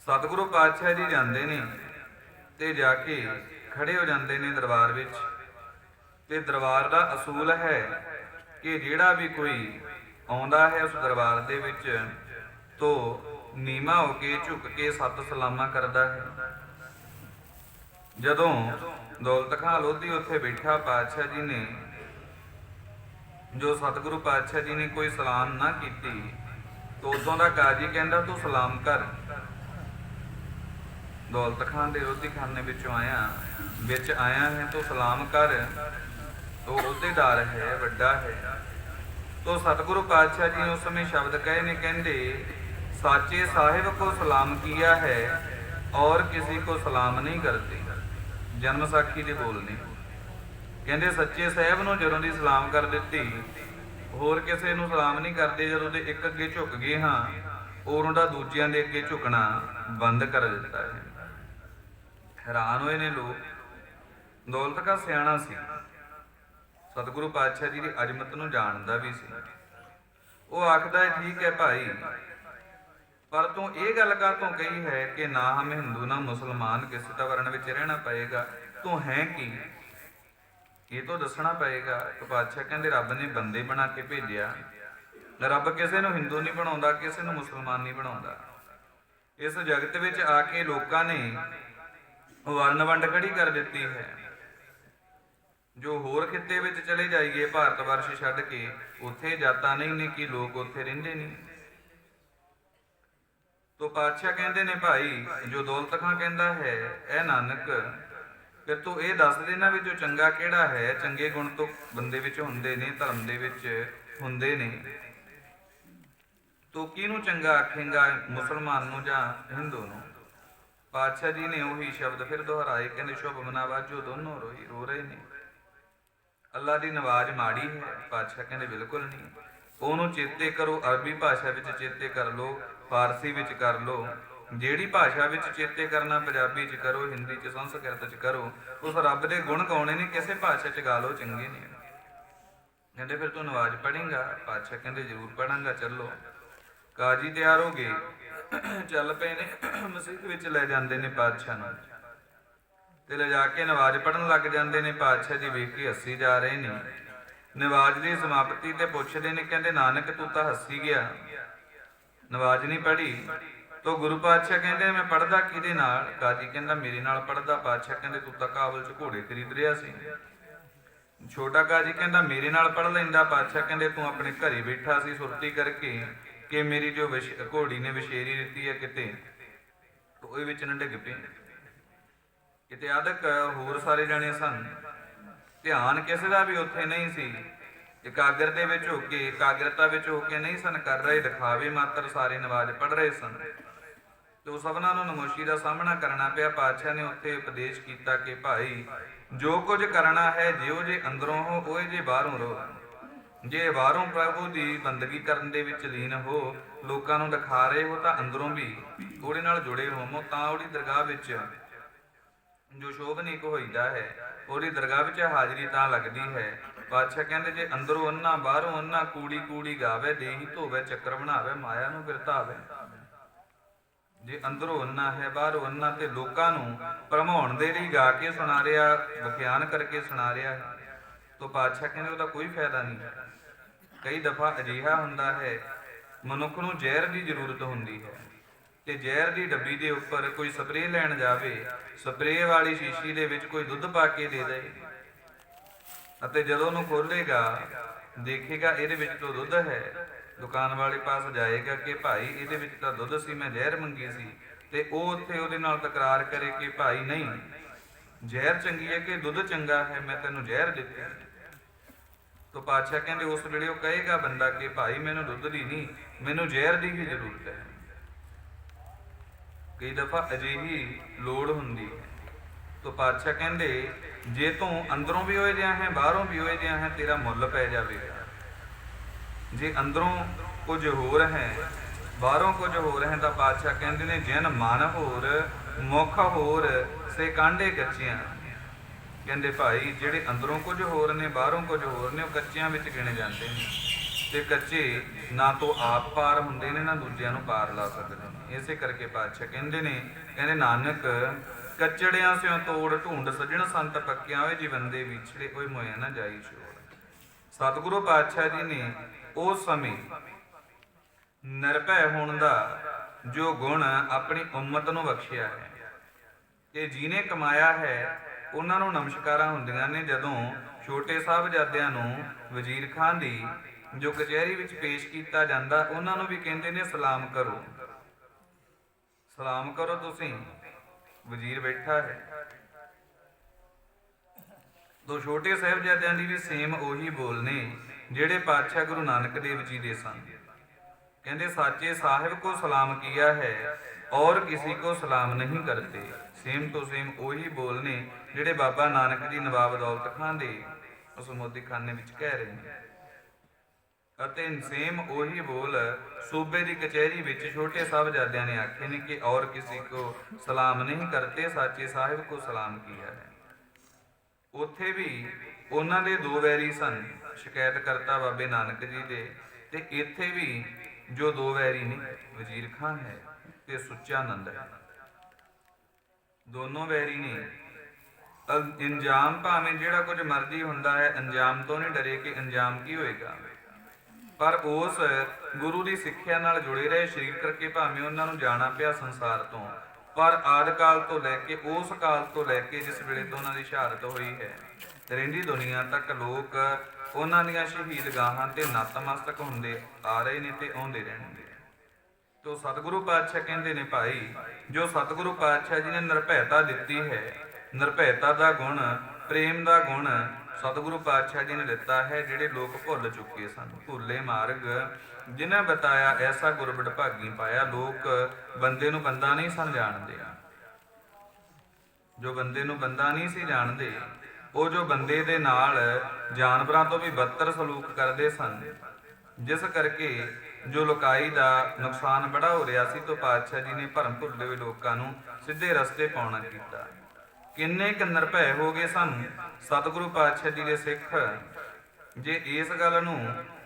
ਸਤਿਗੁਰੂ ਪਾਤਸ਼ਾਹ ਜੀ ਜਾਂਦੇ ਨੇ ਤੇ ਜਾ ਕੇ ਖੜੇ ਹੋ ਜਾਂਦੇ ਨੇ ਦਰਬਾਰ ਵਿੱਚ। ਤੇ ਦਰਬਾਰ ਦਾ ਅਸੂਲ ਹੈ ਕਿ ਜਿਹੜਾ ਵੀ ਕੋਈ ਆਉਂਦਾ ਹੈ ਉਸ ਦਰਬਾਰ ਦੇ ਵਿੱਚ ਤੋ ਨੀਵਾਂ ਹੋ ਕੇ ਝੁਕ ਕੇ ਸੱਤ ਸਲਾਮਾਂ ਕਰਦਾ ਹੈ। ਜਦੋਂ ਦੌਲਤ ਖਾਂ ਲੋਧੀ ਉੱਥੇ ਬੈਠਾ, ਪਾਤਸ਼ਾਹ ਜੀ ਨੇ ਜੋ ਸਤਿਗੁਰੂ ਪਾਤਸ਼ਾਹ ਜੀ ਨੇ ਕੋਈ ਸਲਾਮ ਨਾ ਕੀਤੀ, ਤੋ ਉਦੋਂ ਦਾ ਕਾਜੀ ਕਹਿੰਦਾ ਤੂੰ ਸਲਾਮ ਕਰ। ਦੌਲਤ ਖਾਂ ਦੇ ਲੋਧੀ ਖਾਨੇ ਵਿੱਚੋਂ ਵਿੱਚ ਆਇਆ ਹੈ, ਤੂੰ ਸਲਾਮ ਕਰ, ਤੋ ਅਹੁਦੇਦਾਰ ਹੈ, ਵੱਡਾ ਹੈ। ਤੋ ਸਤਿਗੁਰੂ ਪਾਤਸ਼ਾਹ ਜੀ ਨੇ ਉਸ ਸਮੇਂ ਸ਼ਬਦ ਕਹੇ ਨੇ, ਕਹਿੰਦੇ ਸਾਚੇ ਸਾਹਿਬ ਕੋ ਸਲਾਮ ਕੀਆ ਹੈ ਔਰ ਕਿਸੇ ਕੋ ਸਲਾਮ ਨਹੀਂ ਕਰਤੇ। ਜਨਮ ਸਾਖੀ ਦੇ ਬੋਲ ਨੇ, ਕਹਿੰਦੇ ਸੱਚੇ ਸਾਹਿਬ ਨੂੰ ਜਦੋਂ ਦੀ ਸਲਾਮ ਕਰ ਦਿੱਤੀ, ਹੋਰ ਕਿਸੇ ਨੂੰ ਸਲਾਮ ਨਹੀਂ ਕਰਦੇ। ਜਦੋਂ ਦੇ ਇੱਕ ਅੱਗੇ ਝੁਕ ਗਏ ਹਾਂ, ਉਹਨਾਂ ਦੂਜਿਆਂ ਦੇ ਅੱਗੇ ਝੁਕਣਾ ਬੰਦ ਕਰ ਦਿੱਤਾ ਹੈ। ਹੈਰਾਨ ਹੋਏ ਨੇ ਲੋਕ। ਦੌਲਤ ਖਾਂ ਸਿਆਣਾ ਸੀ, ਸਤਿਗੁਰੂ ਪਾਤਸ਼ਾਹ ਜੀ ਦੀ ਅਜ਼ਮਤ ਨੂੰ ਜਾਣਦਾ ਵੀ ਸੀ। ਉਹ ਆਖਦਾ ਹੈ, ਠੀਕ ਹੈ ਭਾਈ, ਪਰ ਤੂੰ ਇਹ ਗੱਲ ਕਾਹਤੋਂ ਕਹੀ ਹੈ ਕਿ ਨਾ ਹਮ ਹਿੰਦੂ ਨਾ ਮੁਸਲਮਾਨ, ਕਿਸੇ ਤਾਂ ਵਰਨ ਵਿੱਚ ਰਹਿਣਾ ਪਏਗਾ, ਤੂੰ ਹੈ ਕੀ, ਇਹ ਤੋਂ ਦੱਸਣਾ ਪਏਗਾ। ਤਾਂ ਪਾਤਸ਼ਾਹ ਕਹਿੰਦੇ, ਰੱਬ ਨੇ ਬੰਦੇ ਬਣਾ ਕੇ ਭੇਜਿਆ। ਰੱਬ ਕਿਸੇ ਨੂੰ ਹਿੰਦੂ ਨਹੀਂ ਬਣਾਉਂਦਾ, ਕਿਸੇ ਨੂੰ ਮੁਸਲਮਾਨ ਨਹੀਂ ਬਣਾਉਂਦਾ। ਇਸ ਜਗਤ ਵਿੱਚ ਆ ਕੇ ਲੋਕਾਂ ਨੇ ਵਰਨ ਵੰਡ ਖੜੀ ਕਰ ਦਿੱਤੀ ਹੈ। ਜੋ ਹੋਰ ਖਿੱਤੇ ਵਿੱਚ ਚਲੇ ਜਾਈਏ ਭਾਰਤ ਵਰਸ਼ ਛੱਡ ਕੇ, ਉੱਥੇ ਜਾਤਾਂ ਨਹੀਂ ਨੇ ਕਿ ਲੋਕ ਉੱਥੇ ਰਹਿੰਦੇ ਨਹੀਂ। ਤੋ ਪਾਤਸ਼ਾਹ ਕਹਿੰਦੇ ਨੇ, ਭਾਈ ਜੋ ਦੌਲਤ ਖਾਂ ਕਹਿੰਦਾ ਹੈ, ਇਹ ਨਾਨਕ ਫਿਰ ਤੂੰ ਇਹ ਦੱਸ ਦੇਣਾ ਵੀ ਜੋ ਚੰਗਾ ਕਿਹੜਾ ਹੈ। ਚੰਗੇ ਗੁਣ ਤੋਂ ਬੰਦੇ ਵਿੱਚ ਹੁੰਦੇ ਨੇ, ਧਰਮ ਦੇ ਵਿੱਚ ਹੁੰਦੇ ਨੇ। ਤੂੰ ਕਿਹਨੂੰ ਚੰਗਾ ਆਖੇਂਗਾ, ਮੁਸਲਮਾਨ ਨੂੰ ਜਾਂ ਹਿੰਦੂ ਨੂੰ? ਪਾਤਸ਼ਾਹ ਜੀ ਨੇ ਉਹੀ ਸ਼ਬਦ ਫਿਰ ਦੁਹਰਾਏ, ਕਹਿੰਦੇ ਸ਼ੁਭ ਮਨਾ ਵਾਜੋ ਦੋਨੋਂ ਰੋ ਰਹੇ ਨੇ। ਅੱਲਾ ਦੀ ਨਵਾਜ਼ ਮਾੜੀ ਹੈ? ਪਾਤਸ਼ਾਹ ਕਹਿੰਦੇ ਬਿਲਕੁਲ ਨਹੀਂ। ਉਹਨੂੰ ਚੇਤੇ ਕਰੋ, ਅਰਬੀ ਭਾਸ਼ਾ ਵਿੱਚ ਚੇਤੇ ਕਰ ਲਓ, ਫਾਰਸੀ ਵਿੱਚ ਕਰ ਲਓ, ਜਿਹੜੀ ਭਾਸ਼ਾ ਵਿੱਚ ਚੇਤੇ ਕਰਨਾ, ਪੰਜਾਬੀ 'ਚ ਕਰੋ, ਹਿੰਦੀ 'ਚ, ਸੰਸਕ੍ਰਿਤ 'ਚ ਕਰੋ। ਉਸ ਰੱਬ ਦੇ ਗੁਣ ਗਾਉਣੇ ਨੇ, ਕਿਸੇ ਭਾਸ਼ਾ 'ਚ ਗਾ ਲਓ, ਚੰਗੇ ਨੇ। ਕਹਿੰਦੇ ਫਿਰ ਤੂੰ ਨਵਾਜ਼ ਪੜ੍ਹੇਂਗਾ? ਪਾਤਸ਼ਾਹ ਕਹਿੰਦੇ ਜ਼ਰੂਰ ਪੜਾਂਗਾ, ਚੱਲੋ। ਕਾਜੀ ਤਿਆਰ ਹੋ ਗਏ, ਚੱਲ ਪਏ ਨੇ, ਮਸਜਿਦ ਵਿੱਚ ਲੈ ਜਾਂਦੇ ਨੇ ਪਾਤਸ਼ਾਹ ਨੂੰ, ਤੇ ਲਿਜਾ ਕੇ ਨਵਾਜ਼ ਪੜ੍ਹਨ ਲੱਗ ਜਾਂਦੇ ਨੇ। ਪਾਤਸ਼ਾਹ ਜੀ ਵੇਖ ਕੇ ਹੱਸੀ ਜਾ ਰਹੇ ਨੇ। ਨਵਾਜ਼ ਦੀ ਸਮਾਪਤੀ ਤੇ ਪੁੱਛਦੇ ਨੇ, ਕਹਿੰਦੇ ਨਾਨਕ ਤੂੰ ਤਾਂ ਹੱਸੀ ਗਿਆ, ਨਵਾਜ਼ ਨਹੀਂ ਪੜ੍ਹੀ? ਤੋ ਗੁਰੂ ਪਾਤਸ਼ਾਹ ਕਹਿੰਦੇ ਮੈਂ ਪੜ੍ਹਦਾ ਕਿਹਦੇ ਨਾਲ? ਕਾਜੀ ਕਹਿੰਦਾ ਮੇਰੇ ਨਾਲ ਪੜ੍ਹਦਾ। ਪਾਤਸ਼ਾਹ ਕਹਿੰਦੇ ਤੂੰ ਤਾਂ ਕਾਬਲ 'ਚ ਘੋੜੇ ਖਰੀਦ ਰਿਹਾ ਸੀ। ਛੋਟਾ ਕਾਜੀ ਕਹਿੰਦਾ ਮੇਰੇ ਨਾਲ ਪੜ੍ਹ ਲੈਂਦਾ। ਪਾਤਸ਼ਾਹ ਕਹਿੰਦੇ ਤੂੰ ਆਪਣੇ ਘਰੇ ਬੈਠਾ ਸੀ ਸੁਰਤੀ ਕਰਕੇ ਕਿ ਮੇਰੀ ਜੋ ਘੋੜੀ ਨੇ ਵਿਸ਼ੇਰੀ ਦਿੱਤੀ ਹੈ, ਕਿਤੇ ਟੋਏ ਵਿੱਚ ਨਾ ਡਿੱਗ ਪਏ, ਕਿਤੇ ਆਦਿਕ ਹੋਰ ਸਾਰੇ ਜਾਣੇ ਸਨ। ਧਿਆਨ ਕਿਸੇ ਦਾ ਵੀ ਉੱਥੇ ਨਹੀਂ ਸੀ, ਇਕਾਗਰਤਾ ਵਿੱਚ ਹੋ ਕੇ ਨਹੀਂ ਸਨ ਕਰ ਰਹੇ, ਦਿਖਾਵੇ ਮਾਤਰ ਸਾਰੇ ਨਵਾਜ਼ ਪੜ੍ਹ ਰਹੇ ਸਨ। ਤੇ ਉਹ ਸਭਨਾਂ ਨੂੰ ਨਮੋਸ਼ੀ ਦਾ ਸਾਹਮਣਾ ਕਰਨਾ ਪਿਆ। ਪਾਤਸ਼ਾਹ ਨੇ ਉੱਥੇ ਉਪਦੇਸ਼ ਕੀਤਾ ਕਿ ਭਾਈ ਜੋ ਕੁਝ ਕਰਨਾ ਹੈ, ਜਿਉ ਜੇ ਅੰਦਰੋਂ ਹੋ ਉਹ ਜੇ ਬਾਹਰੋਂ ਰਹੋ। ਜੇ ਬਾਹਰੋਂ ਪ੍ਰਭੂ ਦੀ ਬੰਦਗੀ ਕਰਨ ਦੇ ਵਿੱਚ ਲੀਨ ਹੋ, ਲੋਕਾਂ ਨੂੰ ਦਿਖਾ ਰਹੇ ਹੋ, ਤਾਂ ਅੰਦਰੋਂ ਵੀ ਉਹਦੇ ਨਾਲ ਜੁੜੇ ਹੋਵੋ, ਤਾਂ ਉਹਦੀ ਦਰਗਾਹ ਵਿੱਚ ਜੋ ਸ਼ੋਭਨੀਕ ਹੋਈਦਾ ਹੈ, ਉਹਦੀ ਦਰਗਾਹ ਵਿੱਚ ਹਾਜ਼ਰੀ ਤਾਂ ਲੱਗਦੀ ਹੈ। ਪਾਤਸ਼ਾਹ ਕਹਿੰਦੇ ਜੇ ਅੰਦਰੋਂ ਅੰਨਾ ਬਾਹਰੋਂ ਅੰਨਾ, ਕੂੜੀ ਕੂੜੀ ਗਾਵੇ, ਦੇਹੀ ਧੋਵੇ ਚੱਕਰ ਬਣਾਵੇ, ਮਾਇਆ ਨੂੰ ਬਿਰਤਾਵੇ। ਜੇ ਅੰਦਰੋਂ ਅੰਨਾ ਹੈ ਬਾਹਰੋਂ ਅੰਨਾ, ਤੇ ਲੋਕਾਂ ਨੂੰ ਭਰਮਾਉਣ ਦੇ ਲਈ ਗਾ ਕੇ ਸੁਣਾ ਰਿਹਾ, ਵਿਖਿਆਨ ਕਰਕੇ ਸੁਣਾ ਰਿਹਾ ਹੈ, ਤਾਂ ਪਾਤਸ਼ਾਹ ਕਹਿੰਦੇ ਉਹਦਾ ਕੋਈ ਫਾਇਦਾ ਨਹੀਂ। ਕਈ ਦਫਾ ਅਜਿਹਾ ਹੁੰਦਾ ਹੈ, ਮਨੁੱਖ ਨੂੰ ਜ਼ਹਿਰ ਦੀ ਜ਼ਰੂਰਤ ਹੁੰਦੀ ਹੈ, ਤੇ ਜ਼ਹਿਰ ਦੀ ਡੱਬੀ ਦੇ ਉੱਪਰ ਕੋਈ ਸਪਰੇਅ ਲੈਣ ਜਾਵੇ, ਸਪਰੇਅ ਵਾਲੀ ਸ਼ੀਸ਼ੀ ਦੇ ਵਿੱਚ ਕੋਈ ਦੁੱਧ ਪਾ ਕੇ ਦੇ ਦੇ, ਅਤੇ ਜਦੋਂ ਉਹਨੂੰ ਖੋਲੇਗਾ ਦੇਖੇਗਾ ਇਹਦੇ ਵਿੱਚ ਤਾਂ ਦੁੱਧ ਹੈ, ਦੁਕਾਨ ਵਾਲੇ ਪਾਸ ਜਾਏਗਾ ਕਿ ਭਾਈ ਇਹਦੇ ਵਿੱਚ ਤਾਂ ਦੁੱਧ ਸੀ, ਮੈਂ ਜ਼ਹਿਰ ਮੰਗੀ ਸੀ, ਤੇ ਉਹ ਉੱਥੇ ਉਹਦੇ ਨਾਲ ਤਕਰਾਰ ਕਰੇ ਕਿ ਭਾਈ ਨਹੀਂ, ਜ਼ਹਿਰ ਚੰਗੀ ਹੈ ਕਿ ਦੁੱਧ ਚੰਗਾ ਹੈ, ਮੈਂ ਤੈਨੂੰ ਜ਼ਹਿਰ ਦਿੱਤੀ। ਤਾਂ ਪਾਤਸ਼ਾਹ ਕਹਿੰਦੇ ਉਸ ਵੇਲੇ ਉਹ ਕਹੇਗਾ ਬੰਦਾ ਕਿ ਭਾਈ ਮੈਨੂੰ ਦੁੱਧ ਦੀ ਨਹੀਂ, ਮੈਨੂੰ ਜ਼ਹਿਰ ਦੀ ਹੀ ਜ਼ਰੂਰਤ ਹੈ। ਕਈ ਦਫਾ ਅਜਿਹੀ ਲੋੜ ਹੁੰਦੀ ਹੈ। ਤਾਂ ਪਾਤਸ਼ਾਹ ਕਹਿੰਦੇ ਜੇ ਤੂੰ ਅੰਦਰੋਂ ਵੀ ਹੋਏ ਜਿਹਾ ਹੈ, ਬਾਹਰੋਂ ਵੀ ਹੋਏ ਜਿਹਾ ਹੈ, ਤੇਰਾ ਮੁੱਲ ਪੈ ਜਾਵੇਗਾ। ਜੇ ਅੰਦਰੋਂ ਕੁਝ ਹੋਰ ਹੈ, ਬਾਹਰੋਂ ਕੁਝ ਹੋਰ ਹੈ, ਤਾਂ ਪਾਤਸ਼ਾਹ ਕਹਿੰਦੇ ਨੇ ਜਿਨ ਮਨ ਹੋਰ ਮੁਖ ਹੋਰ ਸੇ ਕਾਂਡੇ ਕੱਚੀਆਂ। ਕਹਿੰਦੇ ਭਾਈ ਜਿਹੜੇ ਅੰਦਰੋਂ ਕੁਝ ਹੋਰ ਨੇ, ਬਾਹਰੋਂ ਕੁਝ ਹੋਰ ਨੇ, ਉਹ ਕੱਚਿਆਂ ਵਿੱਚ ਗਿਣੇ ਜਾਂਦੇ ਨੇ, ਤੇ ਕੱਚੇ ਨਾ ਤੋਂ ਆਪ ਪਾਰ ਹੁੰਦੇ ਨੇ, ਨਾ ਦੂਜਿਆਂ ਨੂੰ ਪਾਰ ਲਾ ਸਕਦੇ ਨੇ। ਇਸੇ ਕਰਕੇ ਪਾਤਸ਼ਾਹ ਕਹਿੰਦੇ ਨੇ, ਕਹਿੰਦੇ ਨਾਨਕ ਕੱਚੜਿਆਂ ਸਿਓ ਤੋੜ ਢੂੰਡ ਸੱਜਣ ਸੰਤ ਪੱਕਿਆਂ ਹੋਏ, ਜੀਵਨ ਦੇ ਵਿਛੜੇ ਕੋਈ ਮੋਇਆ ਨਾ ਜਾਈ ਛੋੜ। ਸਤਿਗੁਰੂ ਪਾਤਸ਼ਾਹ ਜੀ ਨੇ ਉਸ ਸਮੇਂ ਨਿਰਭੈ ਹੋਣ ਦਾ ਜੋ ਗੁਣ ਆਪਣੀ ਉਮਤ ਨੂੰ ਬਖਸ਼ਿਆ ਹੈ, ਤੇ ਜਿਹਨੇ ਕਮਾਇਆ ਹੈ ਉਹਨਾਂ ਨੂੰ ਨਮਸਕਾਰਾਂ ਹੁੰਦੀਆਂ ਨੇ। ਜਦੋਂ ਛੋਟੇ ਸਾਹਿਬਜ਼ਾਦਿਆਂ ਨੂੰ ਵਜ਼ੀਰ ਖਾਨ ਦੀ ਜੋ ਕਚਹਿਰੀ ਵਿੱਚ ਪੇਸ਼ ਕੀਤਾ ਜਾਂਦਾ, ਉਹਨਾਂ ਨੂੰ ਵੀ ਕਹਿੰਦੇ ਨੇ ਸਲਾਮ ਕਰੋ, ਸਲਾਮ ਕਰੋ, ਤੁਸੀਂ ਵਜ਼ੀਰ ਬੈਠਾ ਹੈ। ਦੋ ਛੋਟੇ ਸਾਹਿਬਜ਼ਾਦਿਆਂ ਦੀ ਵੀ ਸੇਮ ਉਹੀ ਬੋਲ ਨੇ ਜਿਹੜੇ ਪਾਤਸ਼ਾਹ ਗੁਰੂ ਨਾਨਕ ਦੇਵ ਜੀ ਦੇ ਸਨ। ਕਹਿੰਦੇ ਸਾਚੇ ਸਾਹਿਬ ਕੋ ਸਲਾਮ ਕੀਆ ਹੈ ਔਰ ਕਿਸੇ ਕੋ ਸਲਾਮ ਨਹੀਂ ਕਰਤੇ। ਸੇਮ ਤੋਂ ਸੇਮ ਉਹੀ ਬੋਲ ਨੇ ਜਿਹੜੇ ਬਾਬਾ ਨਾਨਕ ਜੀ ਨਵਾਬ ਦੌਲਤ ਖਾਨ ਦੇ ਉਸ ਮੋਦੀਖਾਨੇ ਵਿੱਚ ਕਹਿ ਰਹੇ ਨੇ, ਅਤੇ ਸੇਮ ਉਹੀ ਬੋਲ ਸੂਬੇ ਦੀ ਕਚਹਿਰੀ ਵਿੱਚ ਛੋਟੇ ਸਾਹਿਬਜ਼ਾਦਿਆਂ ਨੇ ਆਖੇ ਨੇ ਕਿ ਔਰ ਕਿਸੇ ਕੋ ਸਲਾਮ ਨਹੀਂ ਕਰਤੇ, ਸਾਚੇ ਸਾਹਿਬ ਕੋ ਸਲਾਮ ਕੀਆ ਹੈ। ਉੱਥੇ ਵੀ ਉਹਨਾਂ ਦੇ ਦੋ ਵੈਰੀ ਸਨ, ਸ਼ਿਕਾਇਤ ਕਰਤਾ ਬਾਬੇ ਨਾਨਕ ਜੀ ਦੇ। ਤੇ ਇੱਥੇ ਵੀ ਜੋ ਦੋ ਵੈਰੀ ਨੇ, ਵਜ਼ੀਰ ਖਾਂ ਹੈ ਤੇ ਸੁੱਚਾ ਨੰਦ ਹੈ, ਦੋਨੋਂ ਵੈਰੀ ਨੇ। ਅੰਜਾਮ ਭਾਵੇਂ ਜਿਹੜਾ ਕੁਝ ਮਰਜ਼ੀ ਹੁੰਦਾ ਹੈ, ਅੰਜਾਮ ਤੋਂ ਨਹੀਂ ਡਰੇ ਕਿ ਅੰਜਾਮ ਕੀ ਹੋਏਗਾ, ਪਰ ਉਸ ਗੁਰੂ ਦੀ ਸਿੱਖਿਆ ਨਾਲ ਜੁੜੇ ਰਹੇ। ਸਰੀਰ ਕਰਕੇ ਭਾਵੇਂ ਉਹਨਾਂ ਨੂੰ ਜਾਣਾ ਪਿਆ ਸੰਸਾਰ ਤੋਂ, ਪਰ ਆਦਿ ਕਾਲ ਤੋਂ ਲੈ ਕੇ, ਉਸ ਕਾਲ ਤੋਂ ਲੈ ਕੇ ਜਿਸ ਵੇਲੇ ਤੋਂ ਉਹਨਾਂ ਦੀ ਸ਼ਹਾਦਤ ਹੋਈ ਹੈ, ਰਹਿੰਦੀ ਦੁਨੀਆ ਤੱਕ ਲੋਕ ਉਹਨਾਂ ਦੀਆਂ ਸ਼ਹੀਦ ਗਾਹਾਂ ਤੇ ਨਤਮਸਤਕ ਹੁੰਦੇ ਆ ਰਹੇ ਨੇ ਤੇ ਆਉਂਦੇ ਰਹਿਣਗੇ। ਤੋ ਸਤਿਗੁਰੂ ਪਾਤਸ਼ਾਹ ਕਹਿੰਦੇ ਨੇ, ਭਾਈ ਜੋ ਸਤਿਗੁਰੂ ਪਾਤਸ਼ਾਹ ਜੀ ਨੇ ਨਿਰਭੈਤਾ ਦਿੱਤੀ ਹੈ, ਨਿਰਭੈਤਾ ਦਾ ਗੁਣ, ਪ੍ਰੇਮ ਦਾ ਗੁਣ ਸਤਿਗੁਰੂ ਪਾਤਸ਼ਾਹ ਜੀ ਨੇ ਦਿੱਤਾ ਹੈ, ਜਿਹੜੇ ਲੋਕ ਭੁੱਲ ਚੁੱਕੇ ਸਨ। ਭੁੱਲੇ ਮਾਰਗ ਜਿਨ੍ਹਾਂ ਬਤਾਇਆ, ਐਸਾ ਗੁਰ ਵਡਭਾਗੀ ਪਾਇਆ। ਲੋਕ ਬੰਦੇ ਨੂੰ ਬੰਦਾ ਨਹੀਂ ਸਨ ਜਾਣਦੇ, ਜੋ ਬੰਦੇ ਨੂੰ ਬੰਦਾ ਨਹੀਂ ਸੀ ਜਾਣਦੇ, ਉਹ ਜੋ ਬੰਦੇ ਦੇ ਨਾਲ ਜਾਨਵਰਾਂ ਤੋਂ ਵੀ ਬਦਤਰ ਸਲੂਕ ਕਰਦੇ ਸਨ, ਜਿਸ ਕਰਕੇ ਜੋ ਲੋਕਾਈ ਦਾ ਨੁਕਸਾਨ ਬੜਾ ਹੋ ਰਿਹਾ ਸੀ। ਤੋਂ ਪਾਤਸ਼ਾਹ ਜੀ ਨੇ ਭਰਮ ਭੁੱਲੇ ਹੋਏ ਲੋਕਾਂ ਨੂੰ ਸਿੱਧੇ ਰਸਤੇ ਪਾਉਣਾ ਕੀਤਾ। ਕਿੰਨੇ ਕੁ ਨਿਰਭੈ ਹੋ ਗਏ ਸਨ ਸਤਿਗੁਰੂ ਪਾਤਸ਼ਾਹ ਜੀ ਦੇ ਸਿੱਖ। ਜੇ ਇਸ ਗੱਲ ਨੂੰ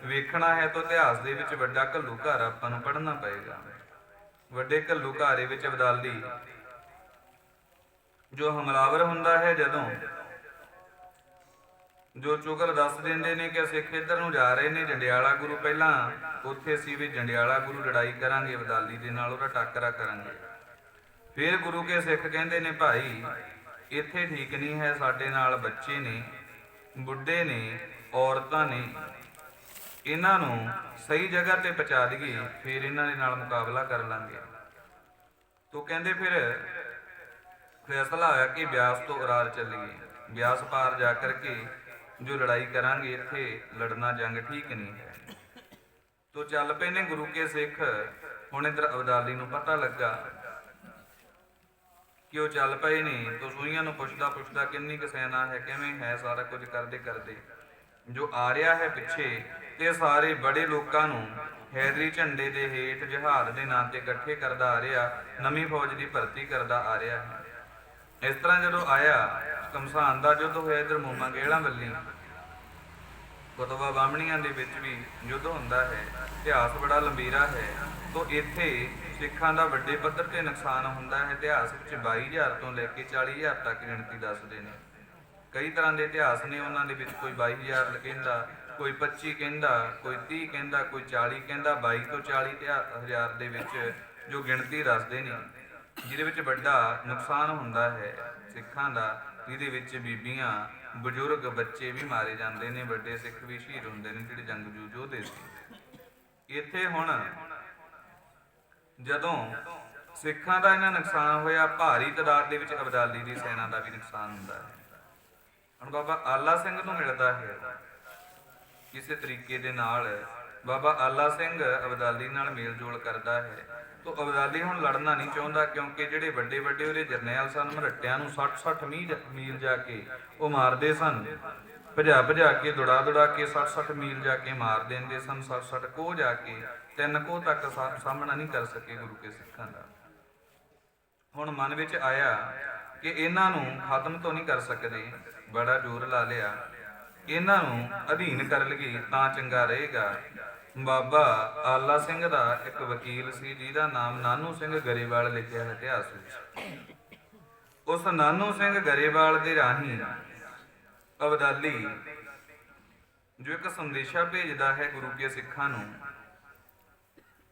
ਵੇਖਣਾ ਹੈ ਤਾਂ ਇਤਿਹਾਸ ਦੇ ਵਿੱਚ ਵੱਡਾ ਘੱਲੂਘਾਰਾ ਆਪਾਂ ਨੂੰ ਪੜ੍ਹਨਾ ਪਏਗਾ। ਵੱਡੇ ਘੱਲੂਘਾਰੇ ਵਿੱਚ ਅਬਦਾਲੀ ਜੋ ਹਮਲਾਵਰ ਹੁੰਦਾ ਹੈ, ਜਦੋਂ ਜੋ ਚੁਗਲ ਦੱਸ ਦਿੰਦੇ ਨੇ ਕਿ ਸਿੱਖ ਇੱਧਰ ਨੂੰ ਜਾ ਰਹੇ ਨੇ, ਜੰਡਿਆਲਾ ਗੁਰੂ ਪਹਿਲਾਂ ਉੱਥੇ ਸੀ ਵੀ ਜੰਡਿਆਲਾ ਗੁਰੂ ਲੜਾਈ ਕਰਾਂਗੇ ਅਬਦਾਲੀ ਦੇ ਨਾਲ, ਉਹਦਾ ਟਾਕਰਾ ਕਰਾਂਗੇ। ਫਿਰ ਗੁਰੂ ਕੇ ਸਿੱਖ ਕਹਿੰਦੇ ਨੇ, ਭਾਈ ਇੱਥੇ ਠੀਕ ਨਹੀਂ ਹੈ, ਸਾਡੇ ਨਾਲ ਬੱਚੇ ਨੇ, ਬੁੱਢੇ ਨੇ, ਔਰਤਾਂ ਨੇ, ਇਹਨਾਂ ਨੂੰ ਸਹੀ ਜਗ੍ਹਾ ਤੇ ਪਹੁੰਚਾ ਦਈਏ, ਫਿਰ ਇਹਨਾਂ ਦੇ ਨਾਲ ਮੁਕਾਬਲਾ ਕਰ ਲਾਂਗੇ। ਤੋ ਕਹਿੰਦੇ ਫਿਰ ਫੈਸਲਾ ਹੋਇਆ ਕਿ ਬਿਆਸ ਤੋਂ ਅਰਾਰ ਚੱਲੀਏ, ਬਿਆਸ ਪਾਰ ਜਾ ਕਰਕੇ ਜੋ ਲੜਾਈ ਕਰਾਂਗੇ, ਇੱਥੇ ਲੜਨਾ ਜੰਗ ਠੀਕ ਨਹੀਂ ਹੈ। ਤੋ ਚੱਲ ਪਏ ਨੇ ਗੁਰੂ ਕੇ ਸਿੱਖ। ਹੁਣ ਇੱਧਰ ਅਬਦਾਲੀ ਨੂੰ ਪਤਾ ਲੱਗਾ ਕਿ ਉਹ ਚੱਲ ਪਏ ਨੇ। ਤੋ ਸੂਈਆਂ ਨੂੰ ਪੁੱਛਦਾ ਪੁੱਛਦਾ ਕਿੰਨੀ ਕੁ ਸੈਨਾ ਹੈ, ਕਿਵੇਂ ਹੈ, ਸਾਰਾ ਕੁਝ ਕਰਦੇ ਕਰਦੇ ਜੋ ਆ ਰਿਹਾ ਹੈ ਪਿੱਛੇ, ਤੇ ਸਾਰੇ ਬੜੇ ਲੋਕਾਂ ਨੂੰ ਹੈਦਰੀ ਝੰਡੇ ਦੇ ਹੇਠ ਜਹਾਦ ਦੇ ਨਾਂ ਤੇ ਇਕੱਠੇ ਕਰਦਾ ਆ ਰਿਹਾ, ਨਵੀਂ ਫੌਜ ਦੀ ਭਰਤੀ ਕਰਦਾ ਆ ਰਿਹਾ ਹੈ। ਇਸ ਤਰ੍ਹਾਂ ਜਦੋਂ ਆਇਆ, ਘਮਸਾਨ ਦਾ ਯੁੱਧ ਹੋਇਆ, ਇੱਧਰ ਮੋਮਾ ਗੇਲਾਂ ਵੱਲੀ ਕੁਤਬਾ ਬਾਹਮਣੀਆਂ ਦੇ ਵਿੱਚ ਵੀ ਯੁੱਧ ਹੁੰਦਾ ਹੈ। ਇਤਿਹਾਸ ਬੜਾ ਲੰਬੀਰਾ ਹੈ। ਤੋ ਇੱਥੇ ਸਿੱਖਾਂ ਦਾ ਵੱਡੇ ਪੱਧਰ ਤੇ ਨੁਕਸਾਨ ਹੁੰਦਾ ਹੈ। ਇਤਿਹਾਸ ਵਿੱਚ 22,000 ਤੋਂ ਲੈ ਕੇ 40,000 ਤੱਕ ਗਿਣਤੀ ਦੱਸਦੇ ਨੇ। ਕਈ ਤਰ੍ਹਾਂ ਦੇ ਇਤਿਹਾਸ ਨੇ, ਉਹਨਾਂ ਦੇ ਵਿੱਚ ਕੋਈ 22,000 ਕਹਿੰਦਾ, ਕੋਈ 25 ਕਹਿੰਦਾ, ਕੋਈ 30 ਕਹਿੰਦਾ, ਕੋਈ 40 ਕਹਿੰਦਾ। 22 ਤੋਂ 40,000 ਦੇ ਵਿੱਚ ਜੋ ਗਿਣਤੀ ਦੱਸਦੇ ਨੇ, ਜਿਹਦੇ ਵਿੱਚ ਵੱਡਾ ਨੁਕਸਾਨ ਹੁੰਦਾ ਹੈ ਸਿੱਖਾਂ ਦਾ। ਜਿਹਦੇ ਵਿੱਚ ਬੀਬੀਆਂ, ਬਜ਼ੁਰਗ, ਬੱਚੇ ਵੀ ਮਾਰੇ ਜਾਂਦੇ ਨੇ, ਵੱਡੇ ਸਿੱਖ ਵੀ ਸ਼ਹੀਦ ਹੁੰਦੇ ਨੇ, ਜਿਹੜੇ ਜੰਗਜੂ ਯੋਧੇ ਸੀ। ਇੱਥੇ ਹੁਣ ਜਦੋਂ ਸਿੱਖਾਂ ਦਾ ਇਹਨਾਂ ਨੁਕਸਾਨ ਹੋਇਆ, ਭਾਰੀ ਤਾਦਾਦ ਦੇ ਵਿੱਚ ਅਬਦਾਲੀ ਦੀ ਸੈਨਾ ਦਾ ਵੀ ਨੁਕਸਾਨ ਹੁੰਦਾ ਹੈ। ਹੁਣ ਬਾਬਾ ਆਲਾ ਸਿੰਘ ਨੂੰ ਮਿਲਦਾ ਹੈ ਕਿਸੇ ਤਰੀਕੇ ਦੇ ਨਾਲ। ਬਾਬਾ ਆਲਾ ਸਿੰਘ ਅਬਦਾਲੀ ਨਾਲ ਮੇਲ ਜੋਲ ਕਰਦਾ ਹੈ। ਤੋ ਅਬਦਾਲੀ ਹੁਣ ਲੜਨਾ ਨਹੀਂ ਚਾਹੁੰਦਾ, ਕਿਉਂਕਿ ਜਿਹੜੇ ਵੱਡੇ ਵੱਡੇ ਉਹਦੇ ਜਰਨੈਲ ਸਨ, ਮਰੱਟਿਆਂ ਨੂੰ 60-60 ਮੀਲ ਜਾ ਕੇ ਉਹ ਮਾਰਦੇ ਸਨ। ਭਜਾ ਭਜਾ ਕੇ, ਦੌੜਾ ਦੌੜਾ ਕੇ 60-60 ਮੀਲ ਜਾ ਕੇ ਮਾਰ ਦਿੰਦੇ ਸਨ। 60-60 ਕੋਹ ਜਾ ਕੇ, 3 ਕੋਹ ਤੱਕ ਸਾਹਮਣਾ ਨਹੀਂ ਕਰ ਸਕੇ ਗੁਰੂ ਕੇ ਸਿੱਖਾਂ ਦਾ। ਹੁਣ ਮਨ ਵਿੱਚ ਆਇਆ ਕਿ ਇਹਨਾਂ ਨੂੰ ਖਤਮ ਤੋਂ ਨਹੀਂ ਕਰ ਸਕਦੇ, ਬੜਾ ਜ਼ੋਰ ਲਾ ਲਿਆ, ਇਹਨਾਂ ਨੂੰ ਅਧੀਨ ਕਰ ਲਈਏ ਤਾਂ ਚੰਗਾ ਰਹੇਗਾ। ਬਾਬਾ ਆਲਾ ਸਿੰਘ ਦਾ ਇੱਕ ਵਕੀਲ ਸੀ, ਜਿਹਦਾ ਨਾਮ ਨਾਨੂ ਸਿੰਘ ਗਰੇਵਾਲ ਲਿਖਿਆ ਹੈ ਇਤਿਹਾਸ ਵਿੱਚ। ਉਸ ਨਾਨੂ ਸਿੰਘ ਗਰੇਵਾਲ ਦੇ ਰਾਹੀਂ ਅਬਦਾਲੀ ਜੋ ਇੱਕ ਸੰਦੇਸ਼ਾ ਭੇਜਦਾ ਹੈ ਗੁਰੂ ਕੇ ਸਿੱਖਾਂ ਨੂੰ